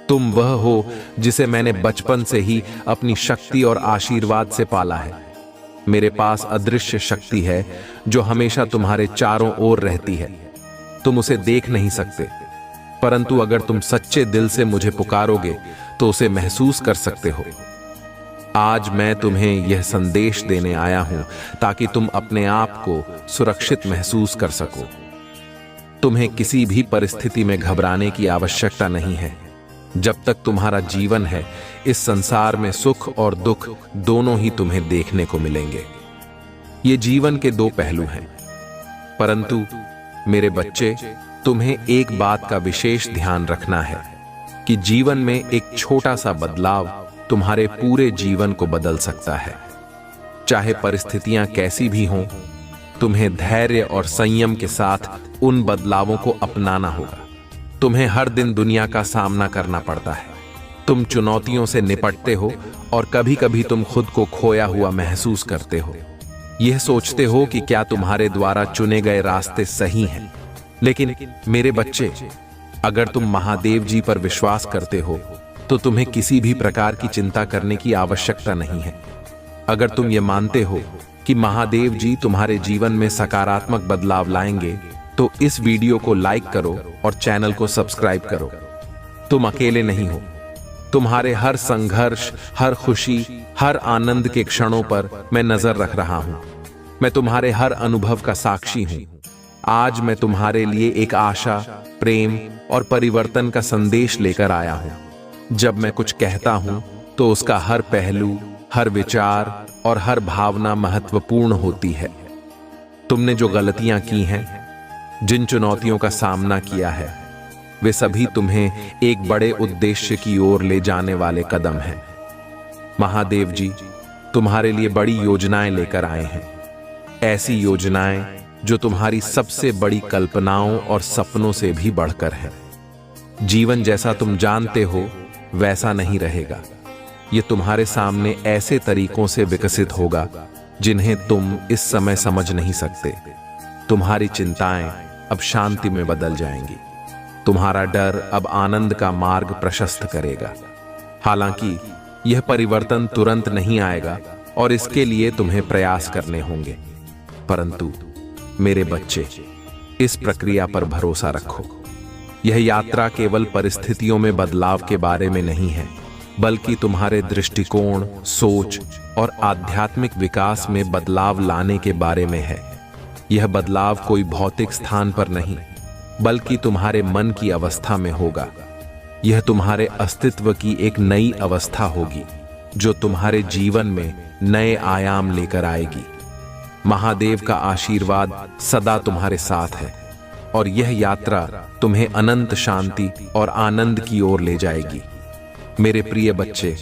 तुम वह हो जिसे मैंने बचपन से ही अपनी शक्ति और आशीर्वाद से पाला है। मेरे पास अदृश्य शक्ति है जो हमेशा तुम्हारे चारों ओर रहती है। तुम उसे देख नहीं सकते, परंतु अगर तुम सच्चे दिल से मुझे पुकारोगे तो उसे महसूस कर सकते हो। आज मैं तुम्हें यह संदेश देने आया हूं ताकि तुम अपने आप को सुरक्षित महसूस कर सको। तुम्हें किसी भी परिस्थिति में घबराने की आवश्यकता नहीं है। जब तक तुम्हारा जीवन है, इस संसार में सुख और दुख दोनों ही तुम्हें देखने को मिलेंगे। ये जीवन के दो पहलू हैं, परंतु मेरे बच्चे, तुम्हें एक बात का विशेष ध्यान रखना है कि जीवन में एक छोटा सा बदलाव तुम्हारे पूरे जीवन को बदल सकता है। चाहे परिस्थितियां कैसी भी हों, तुम्हें धैर्य और संयम के साथ उन बदलावों को अपनाना होगा। तुम्हें हर दिन दुनिया का सामना करना पड़ता है। तुम चुनौतियों से निपटते हो और कभी कभी तुम खुद को खोया हुआ महसूस करते हो। यह सोचते हो कि क्या तुम्हारे द्वारा चुने गए रास्ते सही हैं। लेकिन मेरे बच्चे, अगर तुम महादेव जी पर विश्वास करते हो तो तुम्हें किसी भी प्रकार की चिंता करने की आवश्यकता नहीं है। अगर तुम ये मानते हो कि महादेव जी तुम्हारे जीवन में सकारात्मक बदलाव लाएंगे तो इस वीडियो को लाइक करो और चैनल को सब्सक्राइब करो। तुम अकेले नहीं हो। तुम्हारे हर संघर्ष, हर खुशी, हर आनंद के क्षणों पर मैं नजर रख रहा हूं। मैं तुम्हारे हर अनुभव का साक्षी हूं। आज मैं तुम्हारे लिए एक आशा, प्रेम और परिवर्तन का संदेश लेकर आया हूं। जब मैं कुछ कहता हूं तो उसका हर पहलू, हर विचार और हर भावना महत्वपूर्ण होती है। तुमने जो गलतियां की हैं, जिन चुनौतियों का सामना किया है, वे सभी तुम्हें एक बड़े उद्देश्य की ओर ले जाने वाले कदम हैं। महादेव जी तुम्हारे लिए बड़ी योजनाएं लेकर आए हैं। ऐसी योजनाएं जो तुम्हारी सबसे बड़ी कल्पनाओं और सपनों से भी बढ़कर है। जीवन जैसा तुम जानते हो वैसा नहीं रहेगा। ये तुम्हारे सामने ऐसे तरीकों से विकसित होगा जिन्हें तुम इस समय समझ नहीं सकते। तुम्हारी चिंताएं अब शांति में बदल जाएंगी। तुम्हारा डर अब आनंद का मार्ग प्रशस्त करेगा। हालांकि यह परिवर्तन तुरंत नहीं आएगा और इसके लिए तुम्हें प्रयास करने होंगे, परंतु मेरे बच्चे, इस प्रक्रिया पर भरोसा रखो। यह यात्रा केवल परिस्थितियों में बदलाव के बारे में नहीं है, बल्कि तुम्हारे दृष्टिकोण, सोच और आध्यात्मिक विकास में बदलाव लाने के बारे में है। यह बदलाव कोई भौतिक स्थान पर नहीं, बल्कि तुम्हारे मन की अवस्था में होगा। यह तुम्हारे अस्तित्व की एक नई अवस्था होगी जो तुम्हारे जीवन में नए आयाम लेकर आएगी। महादेव का आशीर्वाद सदा तुम्हारे साथ है और यह यात्रा तुम्हें अनंत शांति और आनंद की ओर ले जाएगी। मेरे प्रिय बच्चे,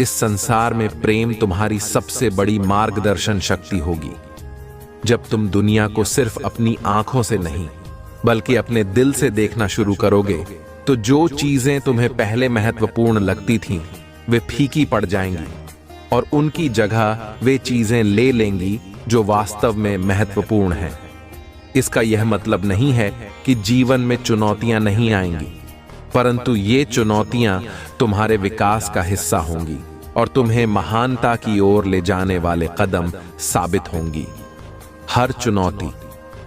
इस संसार में प्रेम तुम्हारी सबसे बड़ी मार्गदर्शन शक्ति होगी। जब तुम दुनिया को सिर्फ अपनी आंखों से नहीं, बल्कि अपने दिल से देखना शुरू करोगे, तो जो चीजें तुम्हें पहले महत्वपूर्ण लगती थीं, वे फीकी पड़ जाएंगी और उनकी जगह वे चीजें ले लेंगी जो वास्तव में महत्वपूर्ण हैं। इसका यह मतलब नहीं है कि जीवन में चुनौतियां नहीं आएंगी, परंतु ये चुनौतियां तुम्हारे विकास का हिस्सा होंगी और तुम्हें महानता की ओर ले जाने वाले कदम साबित होंगी। हर चुनौती,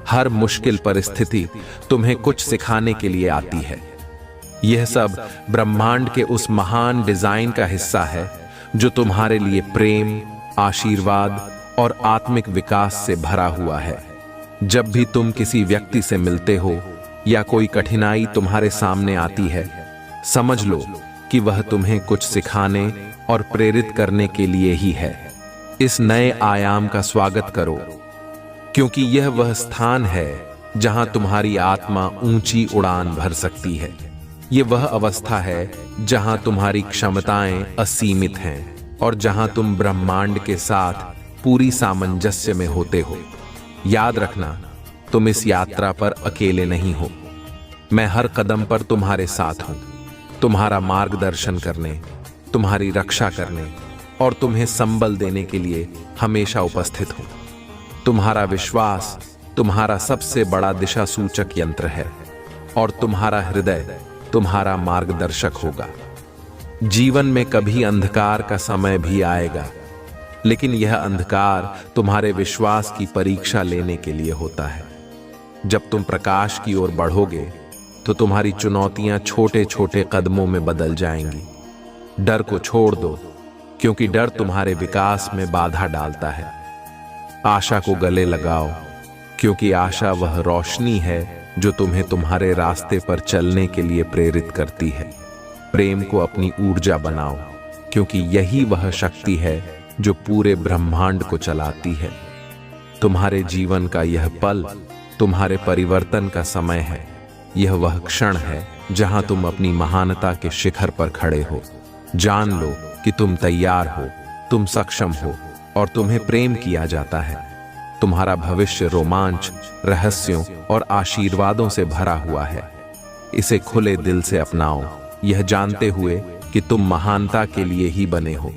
हर मुश्किल परिस्थिति तुम्हें कुछ सिखाने के लिए आती है। यह सब ब्रह्मांड के उस महान डिजाइन का हिस्सा है जो तुम्हारे लिए प्रेम, आशीर्वाद और आत्मिक विकास से भरा हुआ है। जब भी तुम किसी व्यक्ति से मिलते हो या कोई कठिनाई तुम्हारे सामने आती है, समझ लो कि वह तुम्हें कुछ सिखाने और प्रेरित करने के लिए ही है। इस नए आयाम का स्वागत करो, क्योंकि यह वह स्थान है जहां तुम्हारी आत्मा ऊंची उड़ान भर सकती है। यह वह अवस्था है जहां तुम्हारी क्षमताएं असीमित हैं और जहां तुम ब्रह्मांड के साथ पूरी सामंजस्य में होते हो। याद रखना, तुम इस यात्रा पर अकेले नहीं हो। मैं हर कदम पर तुम्हारे साथ हूं, तुम्हारा मार्गदर्शन करने, तुम्हारी रक्षा करने और तुम्हें संबल देने के लिए हमेशा उपस्थित हूं। तुम्हारा विश्वास तुम्हारा सबसे बड़ा दिशा सूचक यंत्र है और तुम्हारा हृदय तुम्हारा मार्गदर्शक होगा। जीवन में कभी अंधकार का समय भी आएगा, लेकिन यह अंधकार तुम्हारे विश्वास की परीक्षा लेने के लिए होता है। जब तुम प्रकाश की ओर बढ़ोगे तो तुम्हारी चुनौतियां छोटे छोटे कदमों में बदल जाएंगी। डर को छोड़ दो, क्योंकि डर तुम्हारे विकास में बाधा डालता है। आशा को गले लगाओ, क्योंकि आशा वह रोशनी है जो तुम्हें तुम्हारे रास्ते पर चलने के लिए प्रेरित करती है। प्रेम को अपनी ऊर्जा बनाओ, क्योंकि यही वह शक्ति है जो पूरे ब्रह्मांड को चलाती है। तुम्हारे जीवन का यह पल तुम्हारे परिवर्तन का समय है। यह वह क्षण है जहां तुम अपनी महानता के शिखर पर खड़े हो। जान लो कि तुम तैयार हो, तुम सक्षम हो और तुम्हें प्रेम किया जाता है। तुम्हारा भविष्य रोमांच, रहस्यों और आशीर्वादों से भरा हुआ है। इसे खुले दिल से अपनाओ, यह जानते हुए कि तुम महानता के लिए ही बने हो।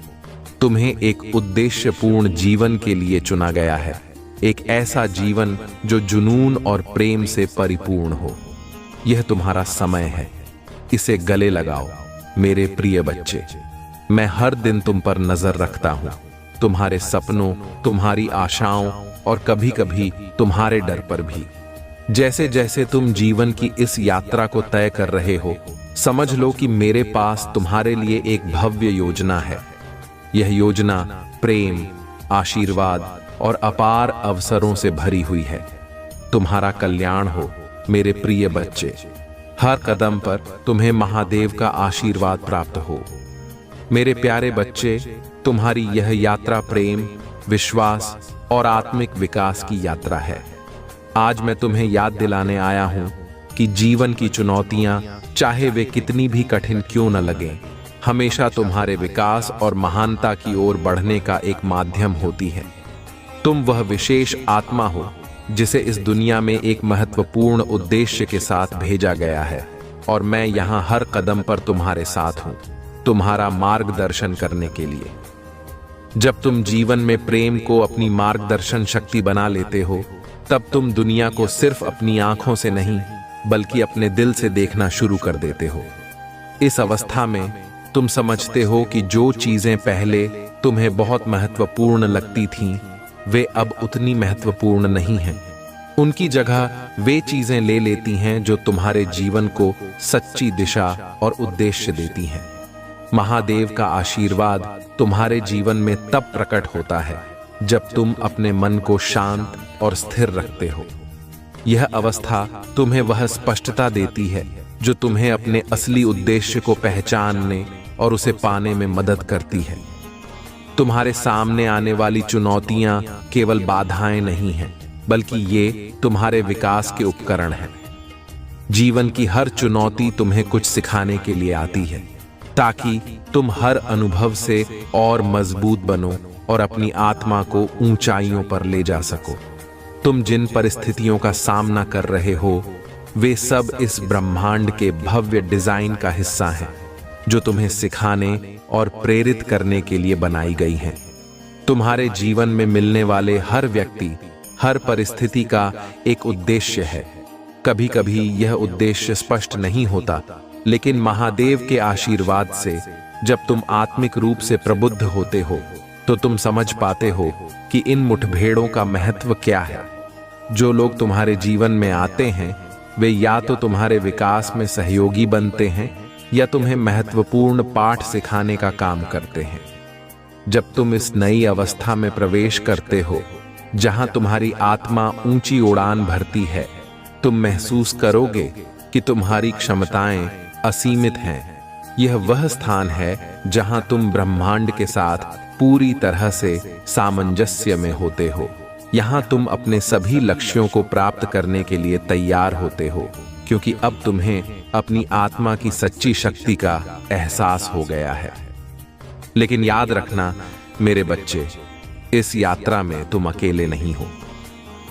तुम्हें एक उद्देश्यपूर्ण जीवन के लिए चुना गया है, एक ऐसा जीवन जो जुनून और प्रेम से परिपूर्ण हो। यह तुम्हारा समय है, इसे गले लगाओ मेरे प्रिय बच्चे। मैं हर दिन तुम पर नजर रखता हूं, तुम्हारे सपनों, तुम्हारी आशाओं और कभी कभी तुम्हारे डर पर भी। जैसे जैसे तुम जीवन की इस यात्रा को तय कर रहे हो, समझ लो कि मेरे पास तुम्हारे लिए एक भव्य योजना है। यह योजना प्रेम, आशीर्वाद और अपार अवसरों से भरी हुई है। तुम्हारा कल्याण हो मेरे प्रिय बच्चे। हर कदम पर तुम्हें महादेव का आशीर्वाद प्राप्त हो। मेरे प्यारे बच्चे, तुम्हारी यह यात्रा प्रेम, विश्वास और आत्मिक विकास की यात्रा है। आज मैं तुम्हें याद दिलाने आया हूं कि जीवन की चुनौतियां, चाहे वे कितनी भी कठिन क्यों न लगें, हमेशा तुम्हारे विकास और महानता की ओर बढ़ने का एक माध्यम होती है। तुम वह विशेष आत्मा हो जिसे इस दुनिया में एक महत्वपूर्ण उद्देश्य के साथ भेजा गया है, और मैं यहाँ हर कदम पर तुम्हारे साथ हूँ, तुम्हारा मार्गदर्शन करने के लिए। जब तुम जीवन में प्रेम को अपनी मार्गदर्शन शक्ति बना लेते हो, तब तुम दुनिया को सिर्फ अपनी आंखों से नहीं बल्कि अपने दिल से देखना शुरू कर देते हो। इस अवस्था में तुम समझते हो कि जो चीजें पहले तुम्हें बहुत महत्वपूर्ण लगती थीं, वे अब उतनी महत्वपूर्ण नहीं हैं। उनकी जगह वे चीजें ले लेती हैं जो तुम्हारे जीवन को सच्ची दिशा और उद्देश्य देती हैं। महादेव का आशीर्वाद तुम्हारे जीवन में तब प्रकट होता है जब तुम अपने मन को शांत और स्थिर रखते हो। यह अवस्था तुम्हें वह स्पष्टता देती है जो तुम्हें अपने असली उद्देश्य को पहचानने और उसे पाने में मदद करती है। तुम्हारे सामने आने वाली चुनौतियां केवल बाधाएं नहीं हैं, बल्कि ये तुम्हारे विकास के उपकरण हैं। जीवन की हर चुनौती तुम्हें कुछ सिखाने के लिए आती है, ताकि तुम हर अनुभव से और मजबूत बनो और अपनी आत्मा को ऊंचाइयों पर ले जा सको। तुम जिन परिस्थितियों का सामना कर रहे हो, वे सब इस ब्रह्मांड के भव्य डिजाइन का हिस्सा हैं, जो तुम्हें सिखाने और प्रेरित करने के लिए बनाई गई हैं। तुम्हारे जीवन में मिलने वाले हर व्यक्ति, हर परिस्थिति का एक उद्देश्य है। कभी कभी यह उद्देश्य स्पष्ट नहीं होता, लेकिन महादेव के आशीर्वाद से जब तुम आत्मिक रूप से प्रबुद्ध होते हो, तो तुम समझ पाते हो कि इन मुठभेड़ों का महत्व क्या है। जो लोग तुम्हारे जीवन में आते हैं, वे या तो तुम्हारे विकास में सहयोगी बनते हैं या तुम्हें महत्वपूर्ण पाठ सिखाने का काम करते हैं। जब तुम इस नई अवस्था में प्रवेश करते हो, जहां तुम्हारी आत्मा ऊंची उड़ान भरती है, तुम महसूस करोगे कि तुम्हारी क्षमताएं असीमित हैं। यह वह स्थान है जहां तुम ब्रह्मांड के साथ पूरी तरह से सामंजस्य में होते हो। यहां तुम अपने सभी लक्ष्यों को प्राप्त करने के लिए तैयार होते हो, क्योंकि अब तुम्हें अपनी आत्मा की सच्ची शक्ति का एहसास हो गया है। लेकिन याद रखना मेरे बच्चे, इस यात्रा में तुम अकेले नहीं हो।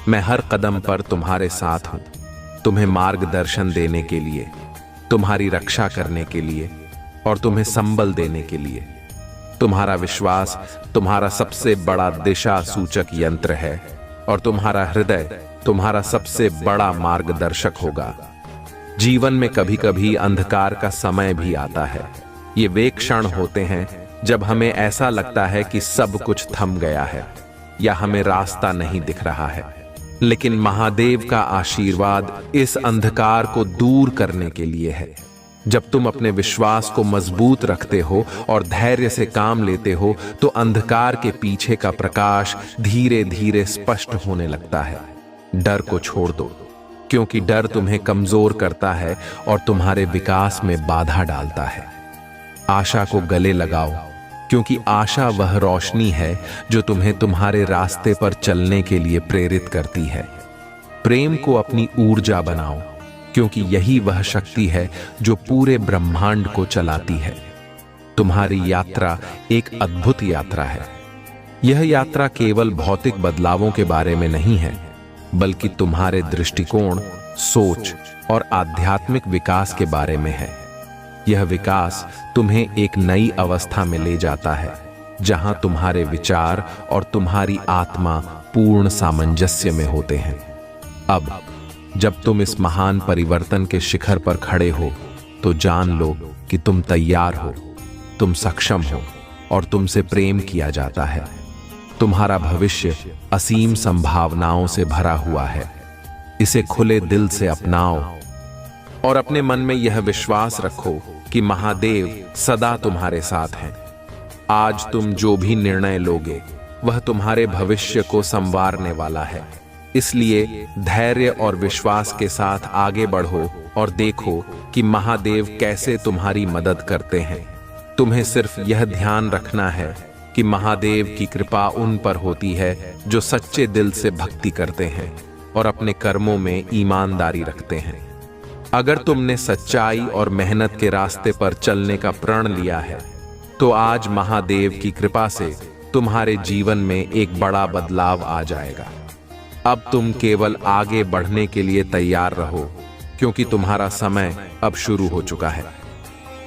मैं हर कदम पर तुम्हारे साथ हूं, तुम्हें मार्गदर्शन देने के लिए, तुम्हारी रक्षा करने के लिए और तुम्हें संबल देने के लिए। तुम्हारा विश्वास तुम्हारा सबसे बड़ा दिशा सूचक यंत्र है और तुम्हारा हृदय तुम्हारा सबसे बड़ा मार्गदर्शक होगा। जीवन में कभी कभी अंधकार का समय भी आता है। ये वे क्षण होते हैं जब हमें ऐसा लगता है कि सब कुछ थम गया है या हमें रास्ता नहीं दिख रहा है। लेकिन महादेव का आशीर्वाद इस अंधकार को दूर करने के लिए है। जब तुम अपने विश्वास को मजबूत रखते हो और धैर्य से काम लेते हो, तो अंधकार के पीछे का प्रकाश धीरे धीरे स्पष्ट होने लगता है। डर को छोड़ दो, क्योंकि डर तुम्हें कमजोर करता है और तुम्हारे विकास में बाधा डालता है। आशा को गले लगाओ, क्योंकि आशा वह रोशनी है जो तुम्हें तुम्हारे रास्ते पर चलने के लिए प्रेरित करती है। प्रेम को अपनी ऊर्जा बनाओ, क्योंकि यही वह शक्ति है जो पूरे ब्रह्मांड को चलाती है। तुम्हारी यात्रा एक अद्भुत यात्रा है। यह यात्रा केवल भौतिक बदलावों के बारे में नहीं है, बल्कि तुम्हारे दृष्टिकोण, सोच और आध्यात्मिक विकास के बारे में है। यह विकास तुम्हें एक नई अवस्था में ले जाता है, जहां तुम्हारे विचार और तुम्हारी आत्मा पूर्ण सामंजस्य में होते हैं। अब जब तुम इस महान परिवर्तन के शिखर पर खड़े हो, तो जान लो कि तुम तैयार हो, तुम सक्षम हो और तुमसे प्रेम किया जाता है। तुम्हारा भविष्य असीम संभावनाओं से भरा हुआ है। इसे खुले दिल से अपनाओ और अपने मन में यह विश्वास रखो कि महादेव सदा तुम्हारे साथ हैं। आज तुम जो भी निर्णय लोगे, वह तुम्हारे भविष्य को संवारने वाला है। इसलिए धैर्य और विश्वास के साथ आगे बढ़ो और देखो कि महादेव कैसे तुम्हारी मदद करते हैं। तुम्हें सिर्फ यह ध्यान रखना है कि महादेव की कृपा उन पर होती है जो सच्चे दिल से भक्ति करते हैं और अपने कर्मों में ईमानदारी रखते हैं। अगर तुमने सच्चाई और मेहनत के रास्ते पर चलने का प्रण लिया है, तो आज महादेव की कृपा से तुम्हारे जीवन में एक बड़ा बदलाव आ जाएगा। अब तुम केवल आगे बढ़ने के लिए तैयार रहो, क्योंकि तुम्हारा समय अब शुरू हो चुका है।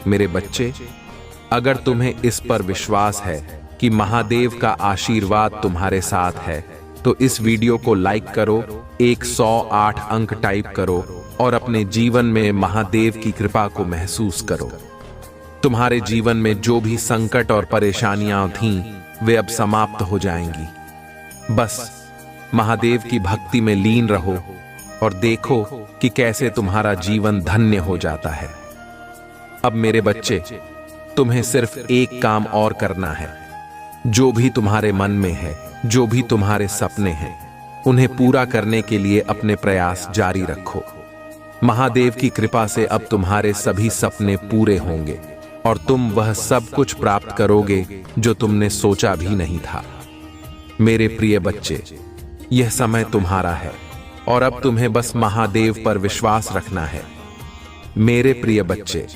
मेरे बच्चे, अगर तुम्हें इस पर विश्वास है कि महादेव का आशीर्वाद तुम्हारे साथ है, तो इस वीडियो को लाइक करो, 108 अंक टाइप करो और अपने जीवन में महादेव की कृपा को महसूस करो। तुम्हारे जीवन में जो भी संकट और परेशानियां थीं, वे अब समाप्त हो जाएंगी। बस महादेव की भक्ति में लीन रहो और देखो कि कैसे तुम्हारा जीवन धन्य हो जाता है। अब मेरे बच्चे, तुम्हें सिर्फ एक काम और करना है। जो भी तुम्हारे मन में है, जो भी तुम्हारे सपने हैं, उन्हें पूरा करने के लिए अपने प्रयास जारी रखो। महादेव की कृपा से अब तुम्हारे सभी सपने पूरे होंगे और तुम वह सब कुछ प्राप्त करोगे जो तुमने सोचा भी नहीं था। मेरे प्रिय बच्चे, यह समय तुम्हारा है और अब तुम्हें बस महादेव पर विश्वास रखना है। मेरे प्रिय बच्चे,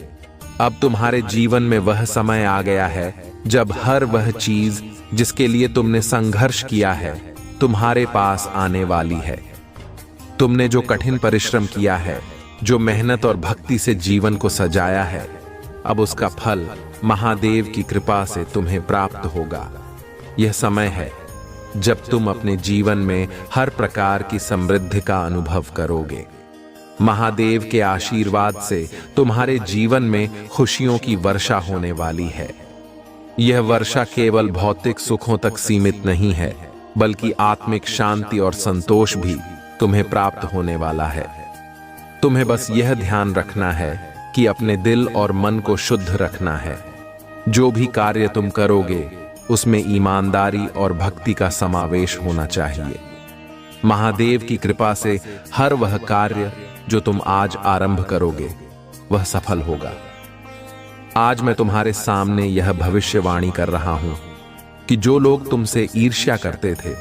अब तुम्हारे जीवन में वह समय आ गया है जब हर वह चीज जिसके लिए तुमने संघर्ष किया है, तुम्हारे पास आने वाली है। तुमने जो कठिन परिश्रम किया है, जो मेहनत और भक्ति से जीवन को सजाया है, अब उसका फल महादेव की कृपा से तुम्हें प्राप्त होगा। यह समय है जब तुम अपने जीवन में हर प्रकार की समृद्धि का अनुभव करोगे। महादेव के आशीर्वाद से तुम्हारे जीवन में खुशियों की वर्षा होने वाली है। यह वर्षा केवल भौतिक सुखों तक सीमित नहीं है, बल्कि आत्मिक शांति और संतोष भी तुम्हें प्राप्त होने वाला है। तुम्हें बस यह ध्यान रखना है कि अपने दिल और मन को शुद्ध रखना है। जो भी कार्य तुम करोगे, उसमें ईमानदारी और भक्ति का समावेश होना चाहिए। महादेव की कृपा से हर वह कार्य जो तुम आज आरंभ करोगे, वह सफल होगा। आज मैं तुम्हारे सामने यह भविष्यवाणी कर रहा हूं कि जो लोग तुमसे ईर्ष्या करते थे,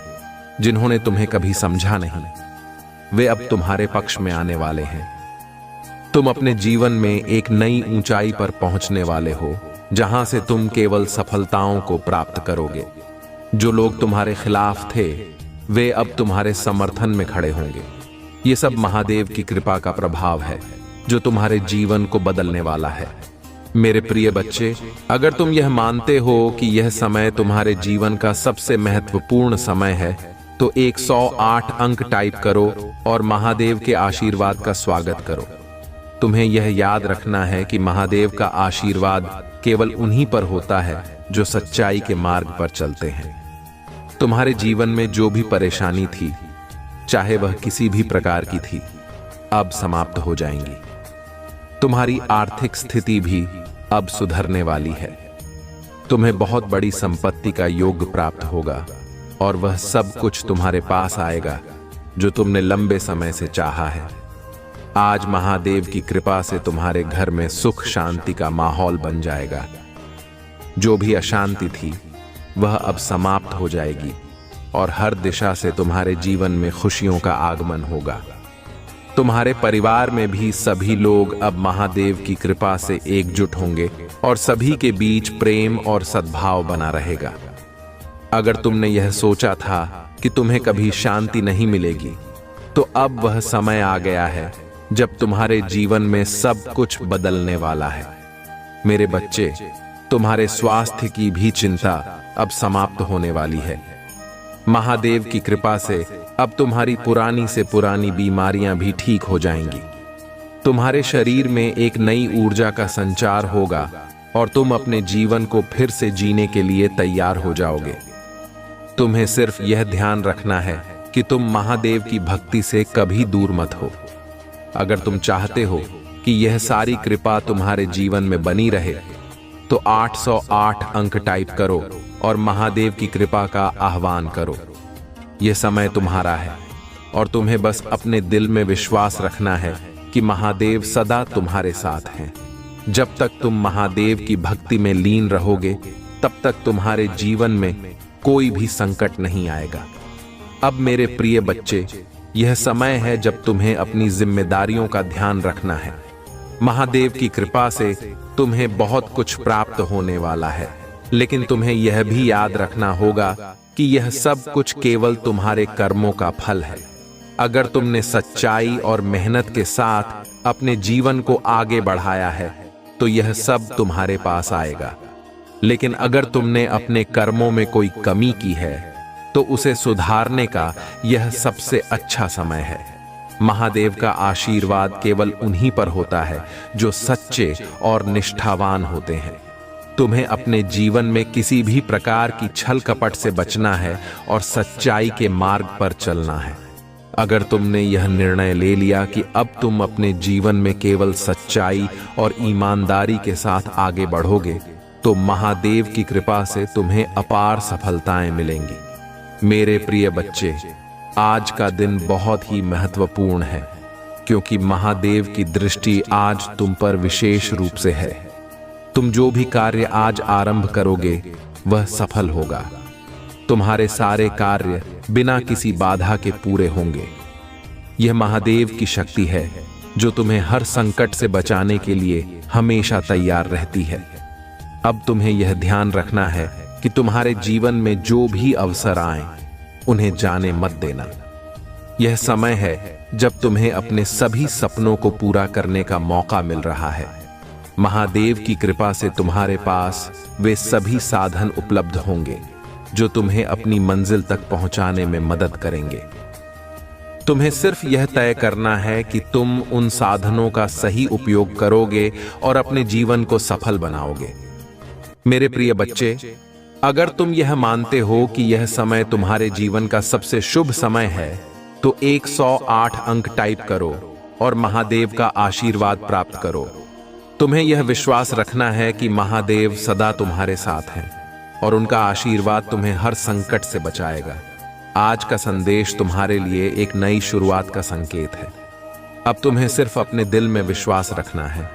जिन्होंने तुम्हें कभी समझा नहीं, वे अब तुम्हारे पक्ष में आने वाले हैं। तुम अपने जीवन में एक नई ऊंचाई पर पहुंचने वाले हो, जहां से तुम केवल सफलताओं को प्राप्त करोगे। जो लोग तुम्हारे खिलाफ थे, वे अब तुम्हारे समर्थन में खड़े होंगे। ये सब महादेव की कृपा का प्रभाव है, जो तुम्हारे जीवन को बदलने वाला है। मेरे प्रिय बच्चे, अगर तुम यह मानते हो कि यह समय तुम्हारे जीवन का सबसे महत्वपूर्ण समय है, तो 108 अंक टाइप करो और महादेव के आशीर्वाद का स्वागत करो। तुम्हें यह याद रखना है कि महादेव का आशीर्वाद केवल उन्हीं पर होता है जो सच्चाई के मार्ग पर चलते हैं। तुम्हारे जीवन में जो भी परेशानी थी, चाहे वह किसी भी प्रकार की थी, अब समाप्त हो जाएंगी। तुम्हारी आर्थिक स्थिति भी अब सुधरने वाली है। तुम्हें बहुत बड़ी संपत्ति का योग प्राप्त होगा और वह सब कुछ तुम्हारे पास आएगा जो तुमने लंबे समय से चाहा है। आज महादेव की कृपा से तुम्हारे घर में सुख शांति का माहौल बन जाएगा। जो भी अशांति थी, वह अब समाप्त हो जाएगी और हर दिशा से तुम्हारे जीवन में खुशियों का आगमन होगा। तुम्हारे परिवार में भी सभी लोग अब महादेव की कृपा से एकजुट होंगे और सभी के बीच प्रेम और सद्भाव बना रहेगा। अगर तुमने यह सोचा था कि तुम्हें कभी शांति नहीं मिलेगी, तो अब वह समय आ गया है जब तुम्हारे जीवन में सब कुछ बदलने वाला है। मेरे बच्चे, तुम्हारे स्वास्थ्य की भी चिंता अब समाप्त होने वाली है। महादेव की कृपा से अब तुम्हारी पुरानी से पुरानी बीमारियां भी ठीक हो जाएंगी। तुम्हारे शरीर में एक नई ऊर्जा का संचार होगा और तुम अपने जीवन को फिर से जीने के लिए तैयार हो जाओगे। तुम्हें सिर्फ यह ध्यान रखना है कि तुम महादेव की भक्ति से कभी दूर मत हो। अगर तुम चाहते हो कि यह सारी कृपा तुम्हारे जीवन में बनी रहे, तो 808 अंक टाइप करो और महादेव की कृपा का आह्वान करो। यह समय तुम्हारा है और तुम्हें बस अपने दिल में विश्वास रखना है कि महादेव सदा तुम्हारे साथ हैं। जब तक तुम महादेव की भक्ति में लीन रहोगे, तब तक तुम्हारे जीवन में कोई भी संकट नहीं आएगा। अब मेरे प्रिय बच्चे, यह समय है जब तुम्हें अपनी जिम्मेदारियों का ध्यान रखना है। महादेव की कृपा से तुम्हें बहुत कुछ प्राप्त होने वाला है, लेकिन तुम्हें यह भी याद रखना होगा कि यह सब कुछ केवल तुम्हारे कर्मों का फल है। अगर तुमने सच्चाई और मेहनत के साथ अपने जीवन को आगे बढ़ाया है, तो यह सब तुम्हारे पास आएगा। लेकिन अगर तुमने अपने कर्मों में कोई कमी की है, तो उसे सुधारने का यह सबसे अच्छा समय है। महादेव का आशीर्वाद केवल उन्हीं पर होता है जो सच्चे और निष्ठावान होते हैं। तुम्हें अपने जीवन में किसी भी प्रकार की छल कपट से बचना है और सच्चाई के मार्ग पर चलना है। अगर तुमने यह निर्णय ले लिया कि अब तुम अपने जीवन में केवल सच्चाई और ईमानदारी के साथ आगे बढ़ोगे, तो महादेव की कृपा से तुम्हें अपार सफलताएं मिलेंगी। मेरे प्रिय बच्चे, आज का दिन बहुत ही महत्वपूर्ण है, क्योंकि महादेव की दृष्टि आज तुम पर विशेष रूप से है। तुम जो भी कार्य आज आरंभ करोगे, वह सफल होगा। तुम्हारे सारे कार्य बिना किसी बाधा के पूरे होंगे। यह महादेव की शक्ति है जो तुम्हें हर संकट से बचाने के लिए हमेशा तैयार रहती है। अब तुम्हें यह ध्यान रखना है कि तुम्हारे जीवन में जो भी अवसर आए, उन्हें जाने मत देना। यह समय है जब तुम्हें अपने सभी सपनों को पूरा करने का मौका मिल रहा है। महादेव की कृपा से तुम्हारे पास वे सभी साधन उपलब्ध होंगे जो तुम्हें अपनी मंजिल तक पहुंचाने में मदद करेंगे। तुम्हें सिर्फ यह तय करना है कि तुम उन साधनों का सही उपयोग करोगे और अपने जीवन को सफल बनाओगे। मेरे प्रिय बच्चे, अगर तुम यह मानते हो कि यह समय तुम्हारे जीवन का सबसे शुभ समय है, तो 108 अंक टाइप करो और महादेव का आशीर्वाद प्राप्त करो। तुम्हें यह विश्वास रखना है कि महादेव सदा तुम्हारे साथ हैं और उनका आशीर्वाद तुम्हें हर संकट से बचाएगा। आज का संदेश तुम्हारे लिए एक नई शुरुआत का संकेत है। अब तुम्हें सिर्फ अपने दिल में विश्वास रखना है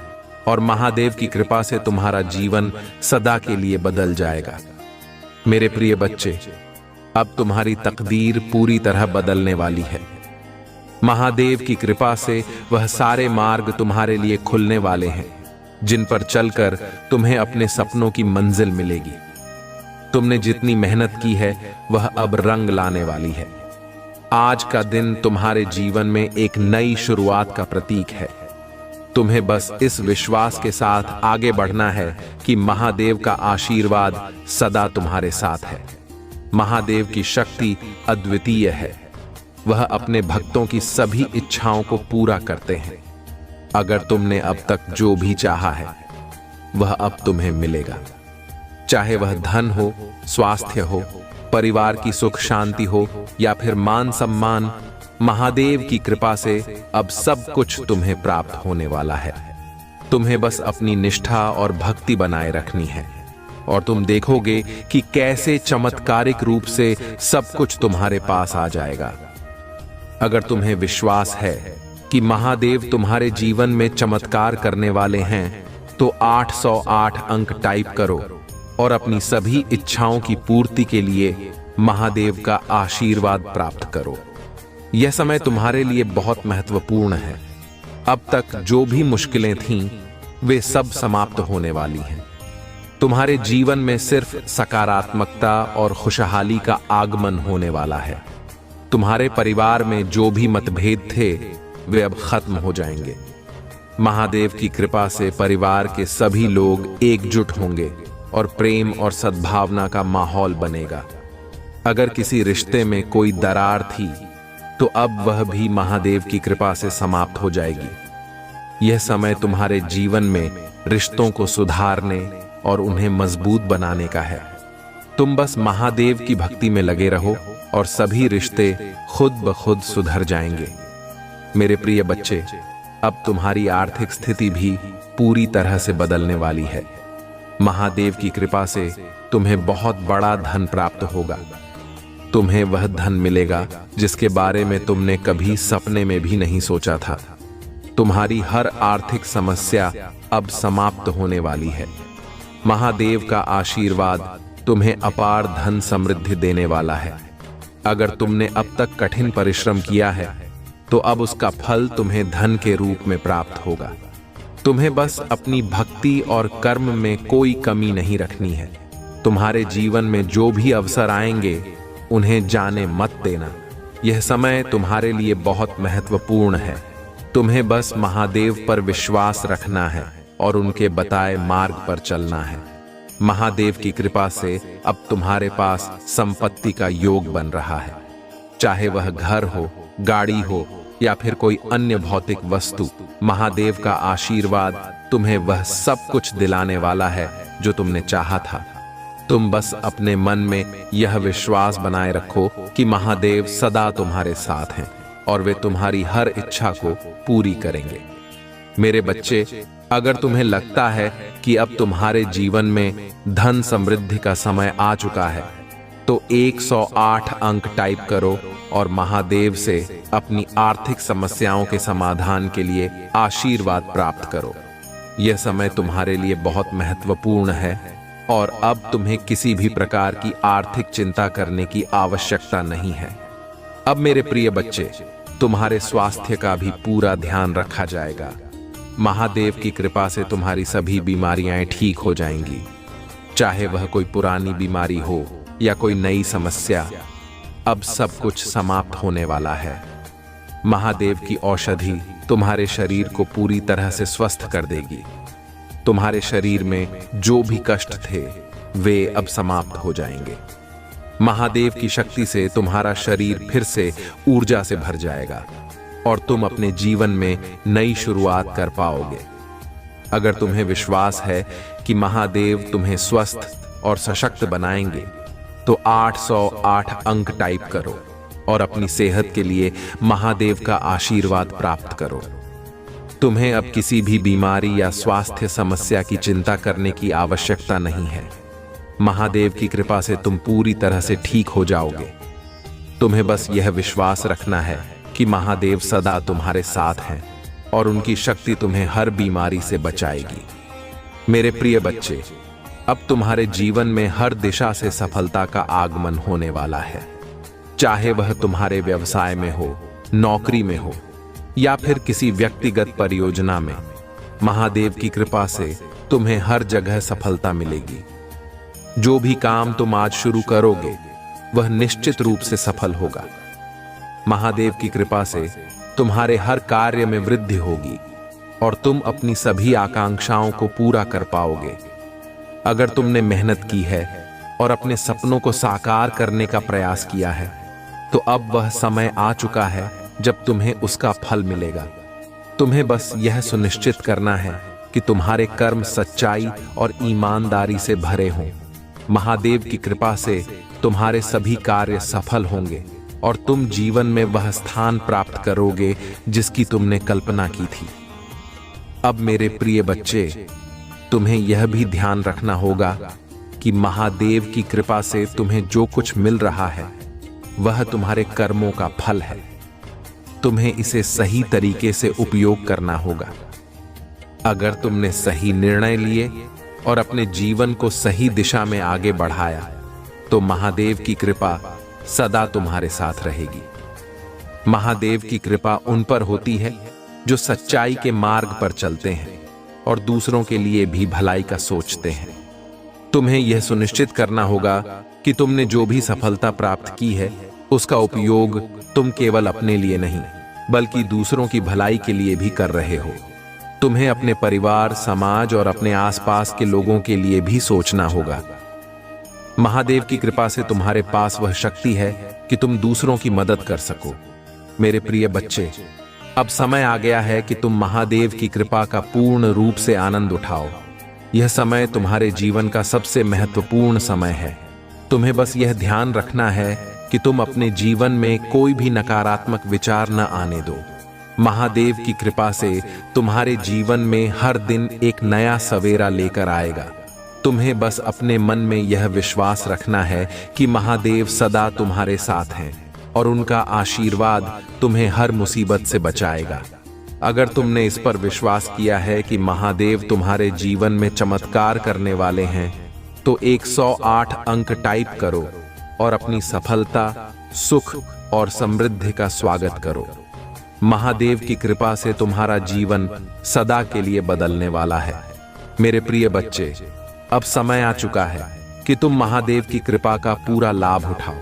और महादेव की कृपा से तुम्हारा जीवन सदा के लिए बदल जाएगा। मेरे प्रिय बच्चे, अब तुम्हारी तकदीर पूरी तरह बदलने वाली है। महादेव की कृपा से वह सारे मार्ग तुम्हारे लिए खुलने वाले हैं जिन पर चलकर तुम्हें अपने सपनों की मंजिल मिलेगी। तुमने जितनी मेहनत की है, वह अब रंग लाने वाली है। आज का दिन तुम्हारे जीवन में एक नई शुरुआत का प्रतीक है। तुम्हें बस इस विश्वास के साथ आगे बढ़ना है कि महादेव का आशीर्वाद सदा तुम्हारे साथ है। महादेव की शक्ति अद्वितीय है। वह अपने भक्तों की सभी इच्छाओं को पूरा करते हैं। अगर तुमने अब तक जो भी चाहा है, वह अब तुम्हें मिलेगा। चाहे वह धन हो, स्वास्थ्य हो, परिवार की सुख शांति हो या फिर मान सम्मान, महादेव की कृपा से अब सब कुछ तुम्हें प्राप्त होने वाला है। तुम्हें बस अपनी निष्ठा और भक्ति बनाए रखनी है और तुम देखोगे कि कैसे चमत्कारिक रूप से सब कुछ तुम्हारे पास आ जाएगा। अगर तुम्हें विश्वास है कि महादेव तुम्हारे जीवन में चमत्कार करने वाले हैं, तो 808 अंक टाइप करो और अपनी सभी इच्छाओं की पूर्ति के लिए महादेव का आशीर्वाद प्राप्त करो। यह समय तुम्हारे लिए बहुत महत्वपूर्ण है। अब तक जो भी मुश्किलें थीं, वे सब समाप्त होने वाली हैं। तुम्हारे जीवन में सिर्फ सकारात्मकता और खुशहाली का आगमन होने वाला है। तुम्हारे परिवार में जो भी मतभेद थे, वे अब खत्म हो जाएंगे। महादेव की कृपा से परिवार के सभी लोग एकजुट होंगे और प्रेम और सद्भावना का माहौल बनेगा। अगर किसी रिश्ते में कोई दरार थी, तो अब वह भी महादेव की कृपा से समाप्त हो जाएगी। यह समय तुम्हारे जीवन में रिश्तों को सुधारने और उन्हें मजबूत बनाने का है। तुम बस महादेव की भक्ति में लगे रहो और सभी रिश्ते खुद ब खुद सुधर जाएंगे। मेरे प्रिय बच्चे, अब तुम्हारी आर्थिक स्थिति भी पूरी तरह से बदलने वाली है। महादेव की कृपा से तुम्हें बहुत बड़ा धन प्राप्त होगा। तुम्हें वह धन मिलेगा जिसके बारे में तुमने कभी सपने में भी नहीं सोचा था। तुम्हारी हर आर्थिक समस्या अब समाप्त होने वाली है। महादेव का आशीर्वाद तुम्हें अपार धन समृद्धि देने वाला है। अगर तुमने अब तक कठिन परिश्रम किया है, तो अब उसका फल तुम्हें धन के रूप में प्राप्त होगा। तुम्हें बस अपनी भक्ति और कर्म में कोई कमी नहीं रखनी है। तुम्हारे जीवन में जो भी अवसर आएंगे, उन्हें जाने मत देना। यह समय तुम्हारे लिए बहुत महत्वपूर्ण है। तुम्हें बस महादेव पर विश्वास रखना है और उनके बताए मार्ग पर चलना है। महादेव की कृपा से अब तुम्हारे पास संपत्ति का योग बन रहा है। चाहे वह घर हो, गाड़ी हो या फिर कोई अन्य भौतिक वस्तु, महादेव का आशीर्वाद तुम्हें वह सब कुछ दिलाने वाला है जो तुमने चाहा था। तुम बस अपने मन में यह विश्वास बनाए रखो कि महादेव सदा तुम्हारे साथ हैं और वे तुम्हारी हर इच्छा को पूरी करेंगे। मेरे बच्चे, अगर तुम्हें लगता है कि अब तुम्हारे जीवन में धन समृद्धि का समय आ चुका है, तो 108 अंक टाइप करो और महादेव से अपनी आर्थिक समस्याओं के समाधान के लिए आशीर्वाद प्राप्त करो। यह समय तुम्हारे लिए बहुत महत्वपूर्ण है और अब तुम्हें किसी भी प्रकार की आर्थिक चिंता करने की आवश्यकता नहीं है। अब मेरे प्रिय बच्चे, तुम्हारे स्वास्थ्य का भी पूरा ध्यान रखा जाएगा। महादेव की कृपा से तुम्हारी सभी बीमारियां ठीक हो जाएंगी। चाहे वह कोई पुरानी बीमारी हो या कोई नई समस्या, अब सब कुछ समाप्त होने वाला है। महादेव की औषधि तुम्हारे शरीर को पूरी तरह से स्वस्थ कर देगी। तुम्हारे शरीर में जो भी कष्ट थे, वे अब समाप्त हो जाएंगे। महादेव की शक्ति से तुम्हारा शरीर फिर से ऊर्जा से भर जाएगा और तुम अपने जीवन में नई शुरुआत कर पाओगे। अगर तुम्हें विश्वास है कि महादेव तुम्हें स्वस्थ और सशक्त बनाएंगे, तो 808 अंक टाइप करो और अपनी सेहत के लिए महादेव का आशीर्वाद प्राप्त करो। तुम्हें अब किसी भी बीमारी या स्वास्थ्य समस्या की चिंता करने की आवश्यकता नहीं है। महादेव की कृपा से तुम पूरी तरह से ठीक हो जाओगे। तुम्हें बस यह विश्वास रखना है कि महादेव सदा तुम्हारे साथ हैं और उनकी शक्ति तुम्हें हर बीमारी से बचाएगी। मेरे प्रिय बच्चे, अब तुम्हारे जीवन में हर दिशा से सफलता का आगमन होने वाला है। चाहे वह तुम्हारे व्यवसाय में हो, नौकरी में हो या फिर किसी व्यक्तिगत परियोजना में, महादेव की कृपा से तुम्हें हर जगह सफलता मिलेगी। जो भी काम तुम आज शुरू करोगे, वह निश्चित रूप से सफल होगा। महादेव की कृपा से तुम्हारे हर कार्य में वृद्धि होगी और तुम अपनी सभी आकांक्षाओं को पूरा कर पाओगे। अगर तुमने मेहनत की है और अपने सपनों को साकार करने का प्रयास किया है, तो अब वह समय आ चुका है जब तुम्हें उसका फल मिलेगा। तुम्हें बस यह सुनिश्चित करना है कि तुम्हारे कर्म सच्चाई और ईमानदारी से भरे हों। महादेव की कृपा से तुम्हारे सभी कार्य सफल होंगे और तुम जीवन में वह स्थान प्राप्त करोगे जिसकी तुमने कल्पना की थी। अब मेरे प्रिय बच्चे, तुम्हें यह भी ध्यान रखना होगा कि महादेव की कृपा से तुम्हें जो कुछ मिल रहा है, वह तुम्हारे कर्मों का फल है। तुम्हें इसे सही तरीके से उपयोग करना होगा। अगर तुमने सही निर्णय लिए और अपने जीवन को सही दिशा में आगे बढ़ाया, तो महादेव की कृपा सदा तुम्हारे साथ रहेगी। महादेव की कृपा उन पर होती है जो सच्चाई के मार्ग पर चलते हैं और दूसरों के लिए भी भलाई का सोचते हैं। तुम्हें यह सुनिश्चित करना होगा कि तुमने जो भी सफलता प्राप्त की है उसका उपयोग तुम केवल अपने लिए नहीं बल्कि दूसरों की भलाई के लिए भी कर रहे हो। तुम्हें अपने परिवार, समाज और अपने आसपास के लोगों के लिए भी सोचना होगा। महादेव की कृपा से तुम्हारे पास वह शक्ति है कि तुम दूसरों की मदद कर सको। मेरे प्रिय बच्चे, अब समय आ गया है कि तुम महादेव की कृपा का पूर्ण रूप से आनंद उठाओ। यह समय तुम्हारे जीवन का सबसे महत्वपूर्ण समय है। तुम्हें बस यह ध्यान रखना है कि तुम अपने जीवन में कोई भी नकारात्मक विचार न आने दो। महादेव की कृपा से तुम्हारे जीवन में हर दिन एक नया सवेरा लेकर आएगा। तुम्हें बस अपने मन में यह विश्वास रखना है कि महादेव सदा तुम्हारे साथ हैं और उनका आशीर्वाद तुम्हें हर मुसीबत से बचाएगा। अगर तुमने इस पर विश्वास किया है कि महादेव तुम्हारे जीवन में चमत्कार करने वाले हैं तो 108 अंक टाइप करो और अपनी सफलता, सुख और समृद्धि का स्वागत करो। महादेव की कृपा से तुम्हारा जीवन सदा के लिए बदलने वाला है। मेरे प्रिय बच्चे, अब समय आ चुका है कि तुम महादेव की कृपा का पूरा लाभ उठाओ।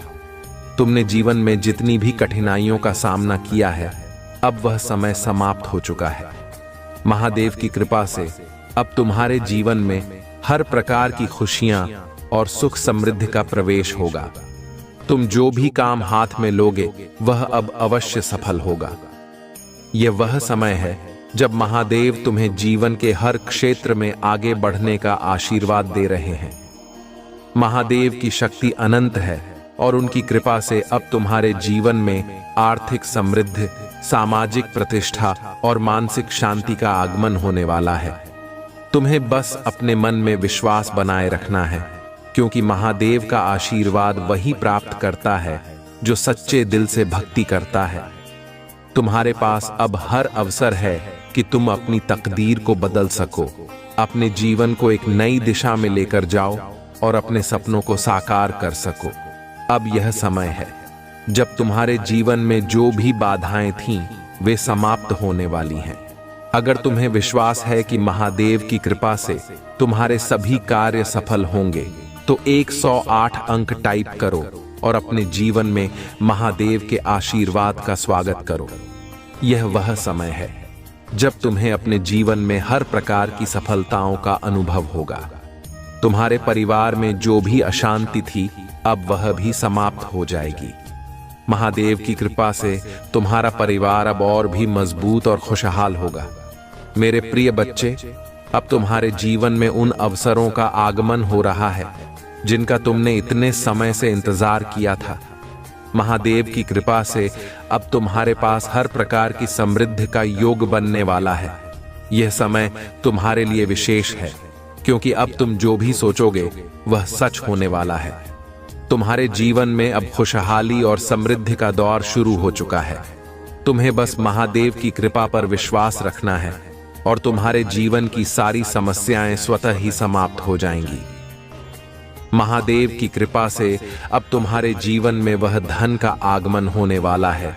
तुमने जीवन में जितनी भी कठिनाइयों का सामना किया है, अब वह समय समाप्त हो चुका है। महादेव की कृपा से अब तुम्हारे जीवन में हर प्रकार की खुशियां और सुख समृद्धि का प्रवेश होगा। तुम जो भी काम हाथ में लोगे वह अब अवश्य सफल होगा। यह वह समय है जब महादेव तुम्हें जीवन के हर क्षेत्र में आगे बढ़ने का आशीर्वाद दे रहे हैं। महादेव की शक्ति अनंत है और उनकी कृपा से अब तुम्हारे जीवन में आर्थिक समृद्धि, सामाजिक प्रतिष्ठा और मानसिक शांति का आगमन होने वाला है। तुम्हें बस अपने मन में विश्वास बनाए रखना है, क्योंकि महादेव का आशीर्वाद वही प्राप्त करता है जो सच्चे दिल से भक्ति करता है। तुम्हारे पास अब हर अवसर है कि तुम अपनी तकदीर को बदल सको, अपने जीवन को एक नई दिशा में लेकर जाओ और अपने सपनों को साकार कर सको। अब यह समय है जब तुम्हारे जीवन में जो भी बाधाएं थीं वे समाप्त होने वाली हैं। अगर तुम्हें विश्वास है कि महादेव की कृपा से तुम्हारे सभी कार्य सफल होंगे तो 108 अंक टाइप करो और अपने जीवन में महादेव के आशीर्वाद का स्वागत करो। यह वह समय है जब तुम्हें अपने जीवन में हर प्रकार की सफलताओं का अनुभव होगा। तुम्हारे परिवार में जो भी अशांति थी अब वह भी समाप्त हो जाएगी। महादेव की कृपा से तुम्हारा परिवार अब और भी मजबूत और खुशहाल होगा। मेरे प्रिय बच्चे, अब तुम्हारे जीवन में उन अवसरों का आगमन हो रहा है जिनका तुमने इतने समय से इंतजार किया था। महादेव की कृपा से अब तुम्हारे पास हर प्रकार की समृद्धि का योग बनने वाला है। यह समय तुम्हारे लिए विशेष है, क्योंकि अब तुम जो भी सोचोगे वह सच होने वाला है। तुम्हारे जीवन में अब खुशहाली और समृद्धि का दौर शुरू हो चुका है। तुम्हें बस महादेव की कृपा पर विश्वास रखना है और तुम्हारे जीवन की सारी समस्याएं स्वतः ही समाप्त हो जाएंगी। महादेव की कृपा से अब तुम्हारे जीवन में वह धन का आगमन होने वाला है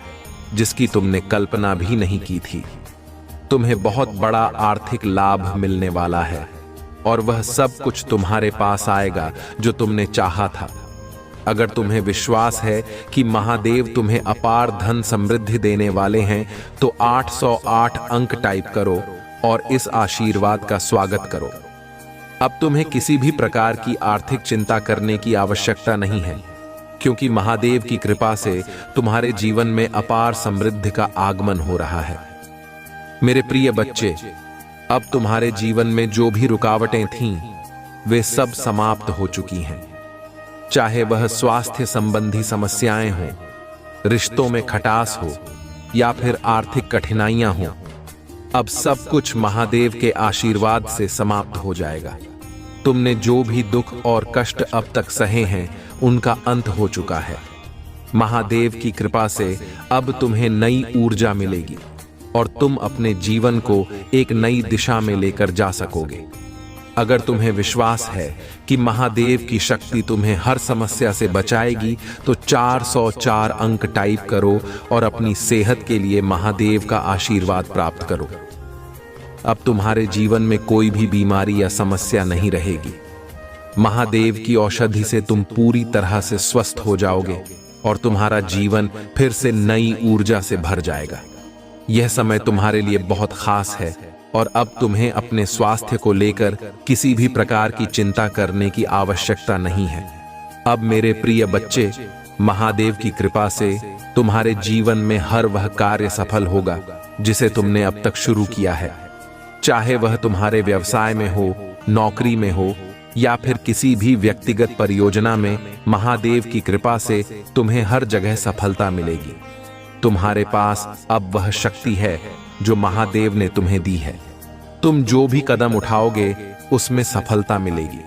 जिसकी तुमने कल्पना भी नहीं की थी। तुम्हें बहुत बड़ा आर्थिक लाभ मिलने वाला है और वह सब कुछ तुम्हारे पास आएगा जो तुमने चाहा था। अगर तुम्हें विश्वास है कि महादेव तुम्हें अपार धन समृद्धि देने वाले हैं तो 808 अंक टाइप करो और इस आशीर्वाद का स्वागत करो। अब तुम्हें किसी भी प्रकार की आर्थिक चिंता करने की आवश्यकता नहीं है, क्योंकि महादेव की कृपा से तुम्हारे जीवन में अपार समृद्धि का आगमन हो रहा है। मेरे प्रिय बच्चे, अब तुम्हारे जीवन में जो भी रुकावटें थीं वे सब समाप्त हो चुकी हैं। चाहे वह स्वास्थ्य संबंधी समस्याएं हों, रिश्तों में खटास हो या फिर आर्थिक कठिनाइयां हों, अब सब कुछ महादेव के आशीर्वाद से समाप्त हो जाएगा। तुमने जो भी दुख और कष्ट अब तक सहे हैं उनका अंत हो चुका है। महादेव की कृपा से अब तुम्हें नई ऊर्जा मिलेगी और तुम अपने जीवन को एक नई दिशा में लेकर जा सकोगे। अगर तुम्हें विश्वास है कि महादेव की शक्ति तुम्हें हर समस्या से बचाएगी तो 404 अंक टाइप करो और अपनी सेहत के लिए महादेव का आशीर्वाद प्राप्त करो। अब तुम्हारे जीवन में कोई भी बीमारी या समस्या नहीं रहेगी। महादेव की औषधि से तुम पूरी तरह से स्वस्थ हो जाओगे और तुम्हारा जीवन फिर से नई ऊर्जा से भर जाएगा। यह समय तुम्हारे लिए बहुत खास है और अब तुम्हें अपने स्वास्थ्य को लेकर किसी भी प्रकार की चिंता करने की आवश्यकता नहीं है। अब मेरे प्रिय बच्चे, महादेव की कृपा से तुम्हारे जीवन में हर वह कार्य सफल होगा जिसे तुमने अब तक शुरू किया है। चाहे वह तुम्हारे व्यवसाय में हो, नौकरी में हो या फिर किसी भी व्यक्तिगत परियोजना में, महादेव की कृपा से तुम्हें हर जगह सफलता मिलेगी। तुम्हारे पास अब वह शक्ति है जो महादेव ने तुम्हें दी है। तुम जो भी कदम उठाओगे उसमें सफलता मिलेगी।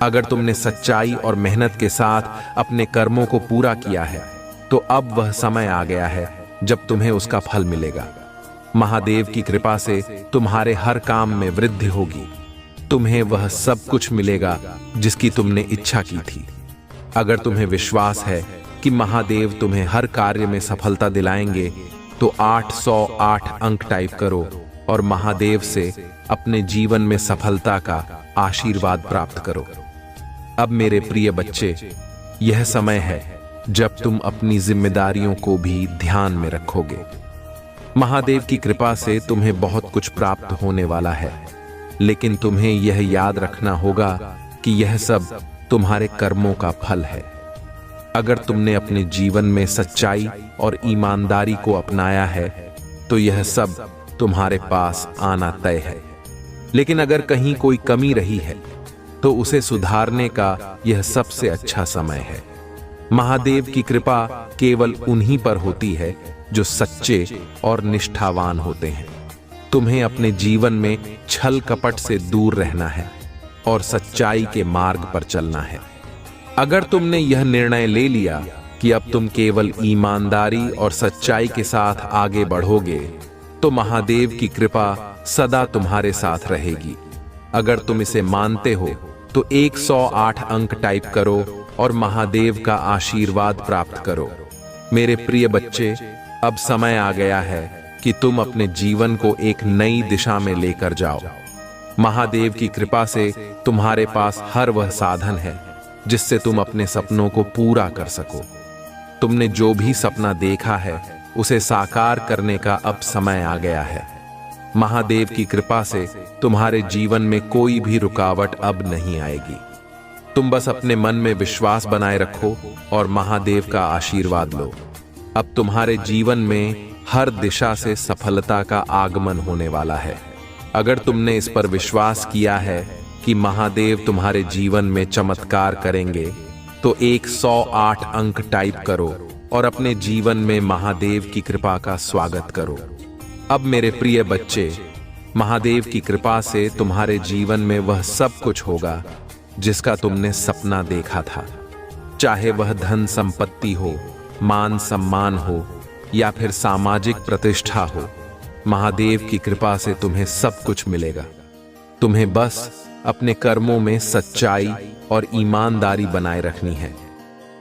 अगर तुमने सच्चाई और मेहनत के साथ अपने कर्मों को पूरा किया है तो अब वह समय आ गया है जब तुम्हें उसका फल मिलेगा। महादेव की कृपा से तुम्हारे हर काम में वृद्धि होगी। तुम्हें वह सब कुछ मिलेगा जिसकी तुमने इच्छा की थी। अगर तुम्हें विश्वास है कि महादेव तुम्हें हर कार्य में सफलता दिलाएंगे तो 808 अंक टाइप करो और महादेव से अपने जीवन में सफलता का आशीर्वाद प्राप्त करो। अब मेरे प्रिय बच्चे, यह समय है जब तुम अपनी जिम्मेदारियों को भी ध्यान में रखोगे। महादेव की कृपा से तुम्हें बहुत कुछ प्राप्त होने वाला है, लेकिन तुम्हें यह याद रखना होगा कि यह सब तुम्हारे कर्मों का फल है। अगर तुमने अपने जीवन में सच्चाई और ईमानदारी को अपनाया है तो यह सब तुम्हारे पास आना तय है। लेकिन अगर कहीं कोई कमी रही है तो उसे सुधारने का यह सबसे अच्छा समय है। महादेव की कृपा केवल उन्हीं पर होती है जो सच्चे और निष्ठावान होते हैं। तुम्हें अपने जीवन में छल कपट से दूर रहना है और सच्चाई के मार्ग पर चलना है। अगर तुमने यह निर्णय ले लिया कि अब तुम केवल ईमानदारी और सच्चाई के साथ आगे बढ़ोगे तो महादेव की कृपा सदा तुम्हारे साथ रहेगी। अगर तुम इसे मानते हो तो 108 अंक टाइप करो और महादेव का आशीर्वाद प्राप्त करो। मेरे प्रिय बच्चे, अब समय आ गया है कि तुम अपने जीवन को एक नई दिशा में लेकर जाओ। महादेव की कृपा से तुम्हारे पास हर वह साधन है जिससे तुम अपने सपनों को पूरा कर सको। तुमने जो भी सपना देखा है उसे साकार करने का अब समय आ गया है। महादेव की कृपा से तुम्हारे जीवन में कोई भी रुकावट अब नहीं आएगी। तुम बस अपने मन में विश्वास बनाए रखो और महादेव का आशीर्वाद लो। अब तुम्हारे जीवन में हर दिशा से सफलता का आगमन होने वाला है। अगर तुमने इस पर विश्वास किया है कि महादेव तुम्हारे जीवन में चमत्कार करेंगे तो 108 अंक टाइप करो और अपने जीवन में महादेव की कृपा का स्वागत करो। अब मेरे प्रिय बच्चे, महादेव की कृपा से तुम्हारे जीवन में वह सब कुछ होगा जिसका तुमने सपना देखा था। चाहे वह धन संपत्ति हो, मान सम्मान हो या फिर सामाजिक प्रतिष्ठा हो, महादेव की कृपा से तुम्हें सब कुछ मिलेगा। तुम्हें बस अपने कर्मों में सच्चाई और ईमानदारी बनाए रखनी है।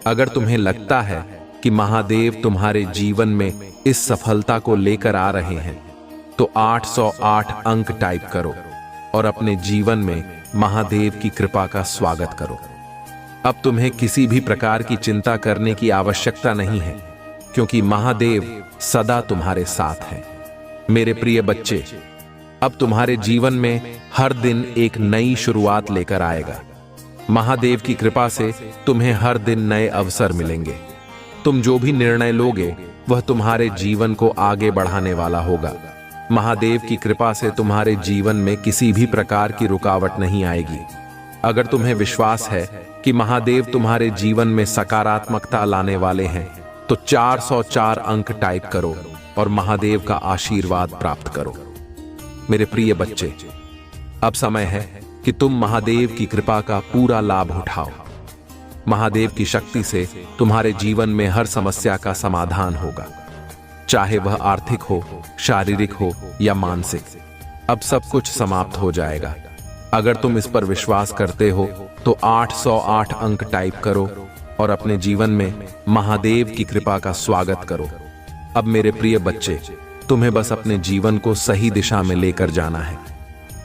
अगर तुम्हें लगता है कि महादेव तुम्हारे जीवन में इस सफलता को लेकर आ रहे हैं तो 808 अंक टाइप करो और अपने जीवन में महादेव की कृपा का स्वागत करो। अब तुम्हें किसी भी प्रकार की चिंता करने की आवश्यकता नहीं है, क्योंकि महादेव सदा तुम्हारे साथ हैं। मेरे प्रिय बच्चे, अब तुम्हारे जीवन में हर दिन एक नई शुरुआत लेकर आएगा। महादेव की कृपा से तुम्हें हर दिन नए अवसर मिलेंगे। तुम जो भी निर्णय लोगे वह तुम्हारे जीवन को आगे बढ़ाने वाला होगा। महादेव की कृपा से तुम्हारे जीवन में किसी भी प्रकार की रुकावट नहीं आएगी। अगर तुम्हें विश्वास है कि महादेव तुम्हारे जीवन में सकारात्मकता लाने वाले हैं तो 404 अंक टाइप करो और महादेव का आशीर्वाद प्राप्त करो। मेरे प्रिय बच्चे, अब समय है कि तुम महादेव की कृपा का पूरा लाभ उठाओ। महादेव की शक्ति से तुम्हारे जीवन में हर समस्या का समाधान होगा, चाहे वह आर्थिक हो, शारीरिक हो या मानसिक। अब सब कुछ समाप्त हो जाएगा। अगर तुम इस पर विश्वास करते हो तो 808 अंक टाइप करो और अपने जीवन में महादेव की कृपा का स्वागत करो। अब मेरे प्रिय बच्चे, तुम्हें बस अपने जीवन को सही दिशा में लेकर जाना है।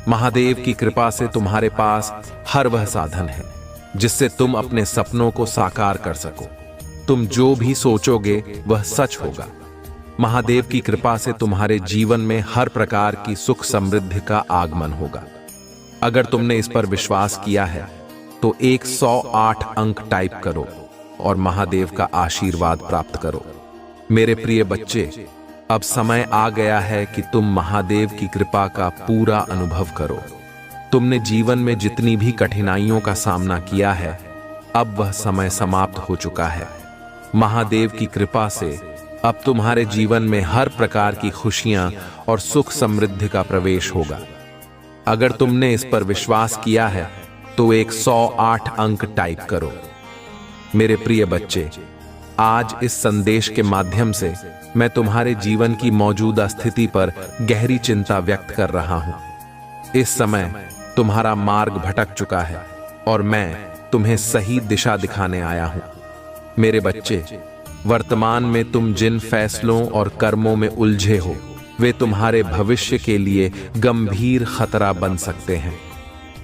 महादेव की कृपा से तुम्हारे पास हर वह साधन है जिससे तुम अपने सपनों को साकार कर सको। तुम जो भी सोचोगे वह सच होगा। महादेव की कृपा से तुम्हारे जीवन में हर प्रकार की सुख समृद्धि का आगमन होगा। अगर तुमने इस पर विश्वास किया है तो 108 अंक टाइप करो और महादेव का आशीर्वाद प्राप्त करो। मेरे प्रिय बच्चे, अब समय आ गया है कि तुम महादेव की कृपा का पूरा अनुभव करो। तुमने जीवन में जितनी भी कठिनाइयों का सामना किया है, अब वह समय समाप्त हो चुका है। महादेव की कृपा से अब तुम्हारे जीवन में हर प्रकार की खुशियां और सुख समृद्धि का प्रवेश होगा। अगर तुमने इस पर विश्वास किया है तो 108 अंक टाइप करो। मेरे प्रिय बच्चे, आज इस संदेश के माध्यम से मैं तुम्हारे जीवन की मौजूदा स्थिति पर गहरी चिंता व्यक्त कर रहा हूं। इस समय तुम्हारा मार्ग भटक चुका है और मैं तुम्हें सही दिशा दिखाने आया हूं। मेरे बच्चे, वर्तमान में तुम जिन फैसलों और कर्मों में उलझे हो, वे तुम्हारे भविष्य के लिए गंभीर खतरा बन सकते हैं।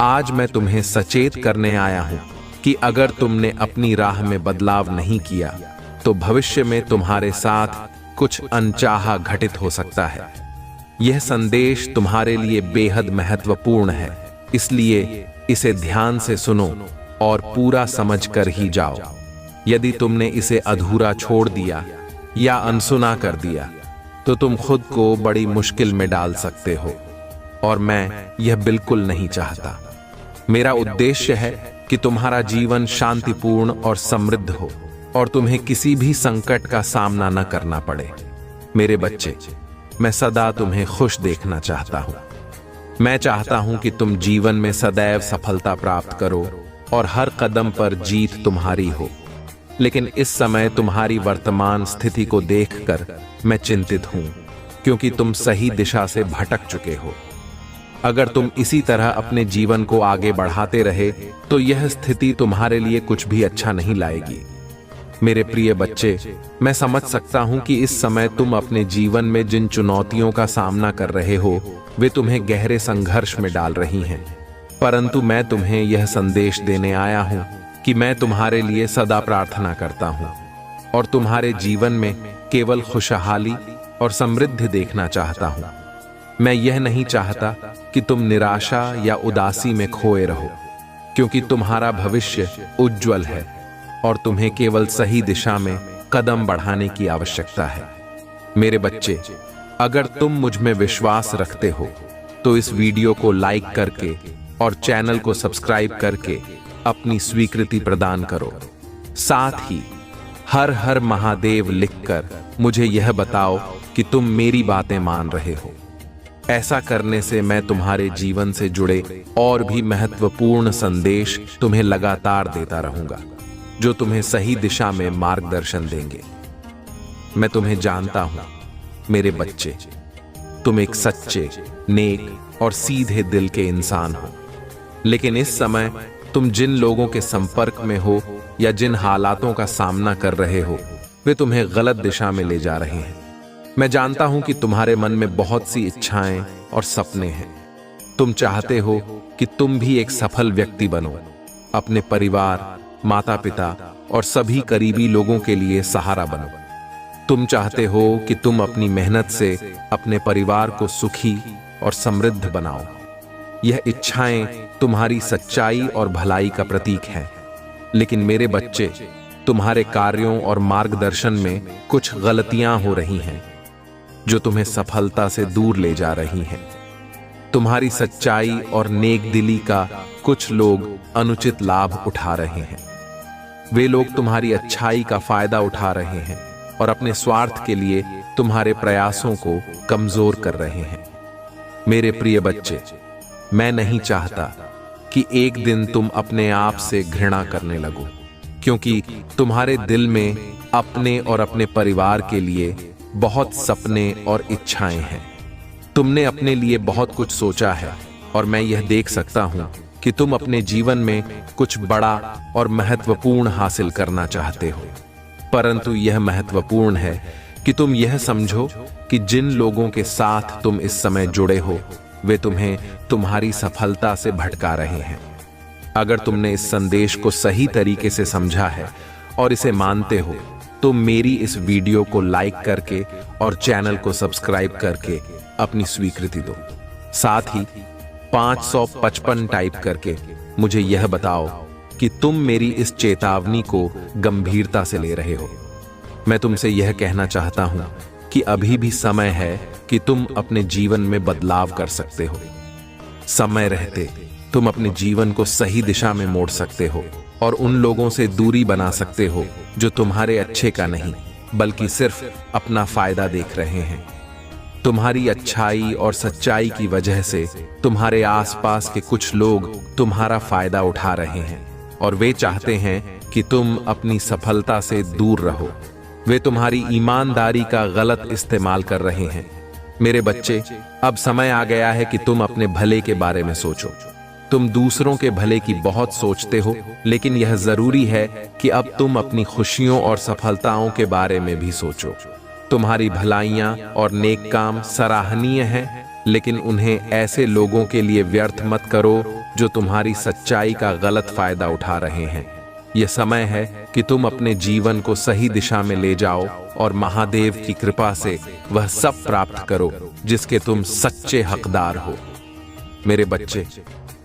आज मैं तुम्हें सचेत करने आया हूं कि अगर तुमने अपनी राह में बदलाव नहीं किया तो भविष्य में तुम्हारे साथ कुछ अनचाहा घटित हो सकता है। यह संदेश तुम्हारे लिए बेहद महत्वपूर्ण है, इसलिए इसे ध्यान से सुनो और पूरा समझ कर ही जाओ। यदि तुमने इसे अधूरा छोड़ दिया या अनसुना कर दिया तो तुम खुद को बड़ी मुश्किल में डाल सकते हो, और मैं यह बिल्कुल नहीं चाहता। मेरा उद्देश्य है कि तुम्हारा जीवन शांतिपूर्ण और समृद्ध हो और तुम्हें किसी भी संकट का सामना न करना पड़े। मेरे बच्चे, मैं सदा तुम्हें खुश देखना चाहता हूं। मैं चाहता हूं कि तुम जीवन में सदैव सफलता प्राप्त करो और हर कदम पर जीत तुम्हारी हो। लेकिन इस समय तुम्हारी वर्तमान स्थिति को देखकर मैं चिंतित हूं, क्योंकि तुम सही दिशा से भटक चुके हो। अगर तुम इसी तरह अपने जीवन को आगे बढ़ाते रहे तो यह स्थिति तुम्हारे लिए कुछ भी अच्छा नहीं लाएगी। मेरे प्रिय बच्चे, मैं समझ सकता हूं कि इस समय तुम अपने जीवन में जिन चुनौतियों का सामना कर रहे हो वे तुम्हें गहरे संघर्ष में डाल रही हैं, परंतु मैं तुम्हें यह संदेश देने आया हूं कि मैं तुम्हारे लिए सदा प्रार्थना करता हूं और तुम्हारे जीवन में केवल खुशहाली और समृद्धि देखना चाहता हूं। मैं यह नहीं चाहता कि तुम निराशा या उदासी में खोए रहो, क्योंकि तुम्हारा भविष्य उज्जवल है और तुम्हें केवल सही दिशा में कदम बढ़ाने की आवश्यकता है। मेरे बच्चे, अगर तुम मुझ में विश्वास रखते हो तो इस वीडियो को लाइक करके और चैनल को सब्सक्राइब करके अपनी स्वीकृति प्रदान करो। साथ ही हर हर महादेव लिखकर मुझे यह बताओ कि तुम मेरी बातें मान रहे हो। ऐसा करने से मैं तुम्हारे जीवन से जुड़े और भी महत्वपूर्ण संदेश तुम्हें लगातार देता रहूंगा, जो तुम्हें सही दिशा में मार्गदर्शन देंगे। मैं तुम्हें जानता हूं मेरे बच्चे, तुम एक सच्चे, नेक और सीधे दिल के इंसान हो, लेकिन इस समय तुम जिन लोगों के संपर्क में हो या जिन हालातों का सामना कर रहे हो वे तुम्हें गलत दिशा में ले जा रहे हैं। मैं जानता हूं कि तुम्हारे मन में बहुत सी इच्छाएं और सपने हैं। तुम चाहते हो कि तुम भी एक सफल व्यक्ति बनो, अपने परिवार, माता पिता और सभी करीबी लोगों के लिए सहारा बनो। तुम चाहते हो कि तुम अपनी मेहनत से अपने परिवार को सुखी और समृद्ध बनाओ। यह इच्छाएं तुम्हारी सच्चाई और भलाई का प्रतीक हैं, लेकिन मेरे बच्चे, तुम्हारे कार्यों और मार्गदर्शन में कुछ गलतियां हो रही हैं जो तुम्हें सफलता से दूर ले जा रही हैं। तुम्हारी सच्चाई और नेक दिली का कुछ लोग अनुचित लाभ उठा रहे हैं। वे लोग तुम्हारी अच्छाई का फायदा उठा रहे हैं और अपने स्वार्थ के लिए तुम्हारे प्रयासों को कमजोर कर रहे हैं। मेरे प्रिय बच्चे, मैं नहीं चाहता कि एक दिन तुम अपने आप से घृणा करने लगो, क्योंकि तुम्हारे दिल में अपने और अपने परिवार के लिए बहुत सपने और इच्छाएं हैं। तुमने अपने लिए बहुत कुछ सोचा है और मैं यह देख सकता हूं कि तुम अपने जीवन में कुछ बड़ा और महत्वपूर्ण हासिल करना चाहते हो। परंतु यह महत्वपूर्ण है कि तुम यह समझो कि जिन लोगों के साथ तुम इस समय जुड़े हो वे तुम्हें तुम्हारी सफलता से भटका रहे हैं। अगर तुमने इस संदेश को सही तरीके से समझा है और इसे मानते हो तो मेरी इस वीडियो को लाइक करके और चैनल को सब्सक्राइब करके अपनी स्वीकृति दो। साथ ही 555 टाइप करके मुझे यह बताओ कि तुम मेरी इस चेतावनी को गंभीरता से ले रहे हो। मैं तुमसे यह कहना चाहता हूं कि अभी भी समय है कि तुम अपने जीवन में बदलाव कर सकते हो। समय रहते तुम अपने जीवन को सही दिशा में मोड़ सकते हो और उन लोगों से दूरी बना सकते हो जो तुम्हारे अच्छे का नहीं बल्कि सिर्फ अपना फायदा देख रहे हैं। तुम्हारी अच्छाई और सच्चाई की वजह से तुम्हारे आसपास के कुछ लोग तुम्हारा फायदा उठा रहे हैं और वे चाहते हैं कि तुम अपनी सफलता से दूर रहो। वे तुम्हारी ईमानदारी का गलत इस्तेमाल कर रहे हैं। मेरे बच्चे, अब समय आ गया है कि तुम अपने भले के बारे में सोचो। तुम दूसरों के भले की बहुत सोचते हो, लेकिन यह जरूरी है कि अब तुम अपनी खुशियों और सफलताओं के बारे में भी सोचो। तुम्हारी भलाइयां और नेक काम सराहनीय हैं, लेकिन उन्हें ऐसे लोगों के लिए व्यर्थ मत करो जो तुम्हारी सच्चाई का गलत फायदा उठा रहे हैं। यह समय है कि तुम अपने जीवन को सही दिशा में ले जाओ और महादेव की कृपा से वह सब प्राप्त करो जिसके तुम सच्चे हकदार हो। मेरे बच्चे,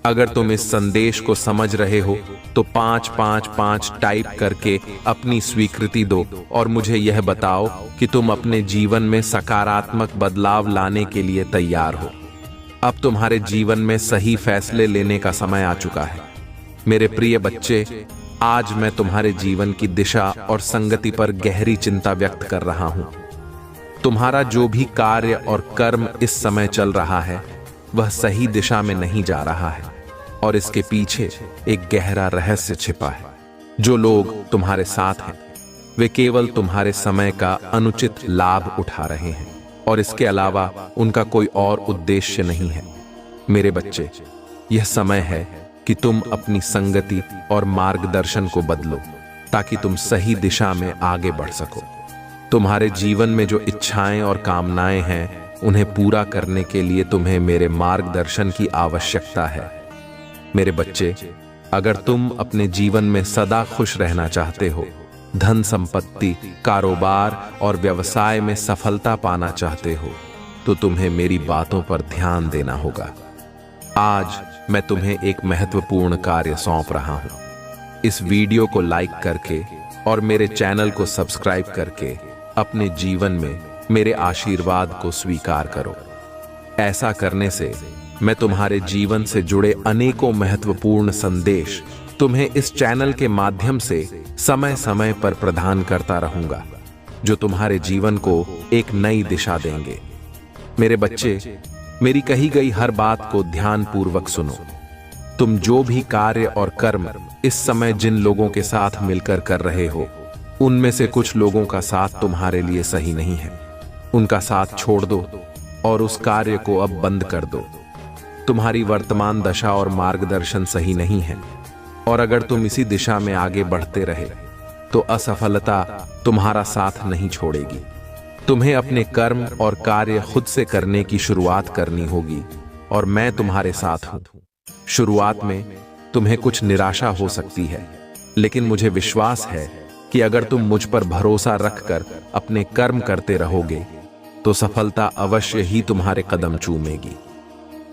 अगर तुम इस संदेश को समझ रहे हो तो 555 टाइप करके अपनी स्वीकृति दो और मुझे यह बताओ कि तुम अपने जीवन में सकारात्मक बदलाव लाने के लिए तैयार हो। अब तुम्हारे जीवन में सही फैसले लेने का समय आ चुका है। मेरे प्रिय बच्चे, आज मैं तुम्हारे जीवन की दिशा और संगति पर गहरी चिंता व्यक्त कर रहा हूं। तुम्हारा जो भी कार्य और कर्म इस समय चल रहा है वह सही दिशा में नहीं जा रहा है और इसके पीछे एक गहरा रहस्य छिपा है। जो लोग तुम्हारे साथ हैं वे केवल तुम्हारे समय का अनुचित लाभ उठा रहे हैं और इसके अलावा उनका कोई और उद्देश्य नहीं है। मेरे बच्चे, यह समय है कि तुम अपनी संगति और मार्गदर्शन को बदलो ताकि तुम सही दिशा में आगे बढ़ सको। तुम्हारे जीवन में जो इच्छाएं और कामनाएं हैं उन्हें पूरा करने के लिए तुम्हें मेरे मार्गदर्शन की आवश्यकता है। मेरे बच्चे, अगर तुम अपने जीवन में सदा खुश रहना चाहते हो, धन संपत्ति, कारोबार और व्यवसाय में सफलता पाना चाहते हो, तो तुम्हें मेरी बातों पर ध्यान देना होगा। आज मैं तुम्हें एक महत्वपूर्ण कार्य सौंप रहा हूं। इस वीडियो को लाइक करके और मेरे चैनल को सब्सक्राइब करके अपने जीवन में मेरे आशीर्वाद को स्वीकार करो। ऐसा करने से मैं तुम्हारे जीवन से जुड़े अनेकों महत्वपूर्ण संदेश तुम्हें इस चैनल के माध्यम से समय समय पर प्रदान करता रहूंगा, जो तुम्हारे जीवन को एक नई दिशा देंगे। मेरे बच्चे, मेरी कही गई हर बात को ध्यानपूर्वक सुनो। तुम जो भी कार्य और कर्म इस समय जिन लोगों के साथ मिलकर कर रहे हो, उनमें से कुछ लोगों का साथ तुम्हारे लिए सही नहीं है। उनका साथ छोड़ दो और उस कार्य को अब बंद कर दो। तुम्हारी वर्तमान दशा और मार्गदर्शन सही नहीं है और अगर तुम इसी दिशा में आगे बढ़ते रहे तो असफलता तुम्हारा साथ नहीं छोड़ेगी। तुम्हें अपने कर्म और कार्य खुद से करने की शुरुआत करनी होगी और मैं तुम्हारे साथ हूं। शुरुआत में तुम्हें कुछ निराशा हो सकती है, लेकिन मुझे विश्वास है कि अगर तुम मुझ पर भरोसा रखकर अपने कर्म करते रहोगे तो सफलता अवश्य ही तुम्हारे कदम चूमेगी।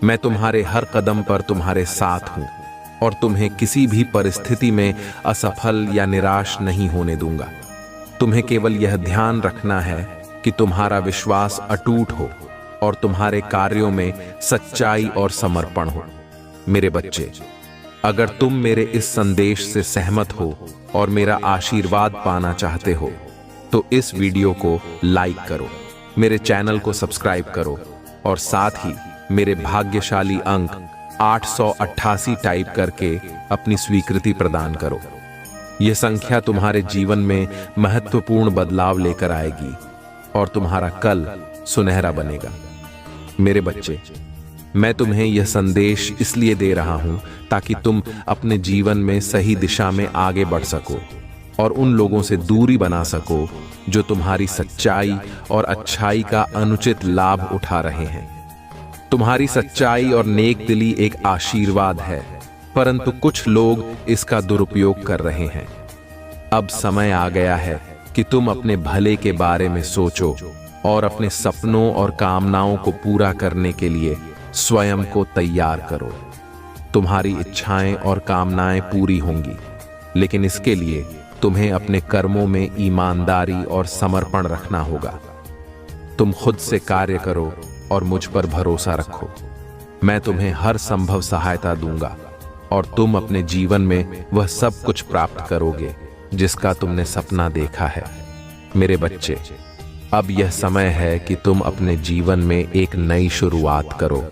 मैं तुम्हारे हर कदम पर तुम्हारे साथ हूं और तुम्हें किसी भी परिस्थिति में असफल या निराश नहीं होने दूंगा। तुम्हें केवल यह ध्यान रखना है कि तुम्हारा विश्वास अटूट हो और तुम्हारे कार्यों में सच्चाई और समर्पण हो। मेरे बच्चे, अगर तुम मेरे इस संदेश से सहमत हो और मेरा आशीर्वाद पाना चाहते हो तो इस वीडियो को लाइक करो, मेरे चैनल को सब्सक्राइब करो और साथ ही मेरे भाग्यशाली अंक 888 टाइप करके अपनी स्वीकृति प्रदान करो। यह संख्या तुम्हारे जीवन में महत्वपूर्ण बदलाव लेकर आएगी और तुम्हारा कल सुनहरा बनेगा। मेरे बच्चे, मैं तुम्हें यह संदेश इसलिए दे रहा हूं ताकि तुम अपने जीवन में सही दिशा में आगे बढ़ सको और उन लोगों से दूरी बना सको जो तुम्हारी सच्चाई और अच्छाई का अनुचित लाभ उठा रहे हैं। तुम्हारी सच्चाई और नेक दिली एक आशीर्वाद है, परंतु कुछ लोग इसका दुरुपयोग कर रहे हैं। अब समय आ गया है कि तुम अपने भले के बारे में सोचो और अपने सपनों और कामनाओं को पूरा करने के लिए स्वयं को तैयार करो। तुम्हारी इच्छाएं और कामनाएं पूरी होंगी, लेकिन इसके लिए तुम्हें अपने कर्मों में ईमानदारी और समर्पण रखना होगा। तुम खुद से कार्य करो और मुझ पर भरोसा रखो। मैं तुम्हें हर संभव सहायता दूंगा और तुम अपने जीवन में वह सब कुछ प्राप्त करोगे जिसका तुमने सपना देखा है। मेरे बच्चे, अब यह समय है कि तुम अपने जीवन में एक नई शुरुआत करो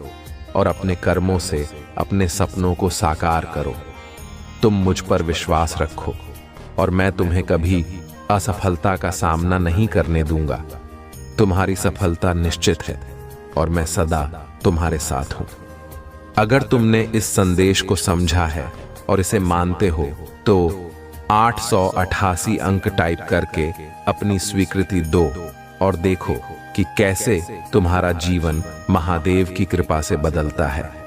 और अपने कर्मों से अपने सपनों को साकार करो। तुम मुझ पर विश्वास रखो और मैं तुम्हें कभी असफलता का सामना नहीं करने दूंगा। तुम्हारी सफलता निश्चित है और मैं सदा तुम्हारे साथ हूं। अगर तुमने इस संदेश को समझा है और इसे मानते हो तो 888 अंक टाइप करके अपनी स्वीकृति दो और देखो कि कैसे तुम्हारा जीवन महादेव की कृपा से बदलता है।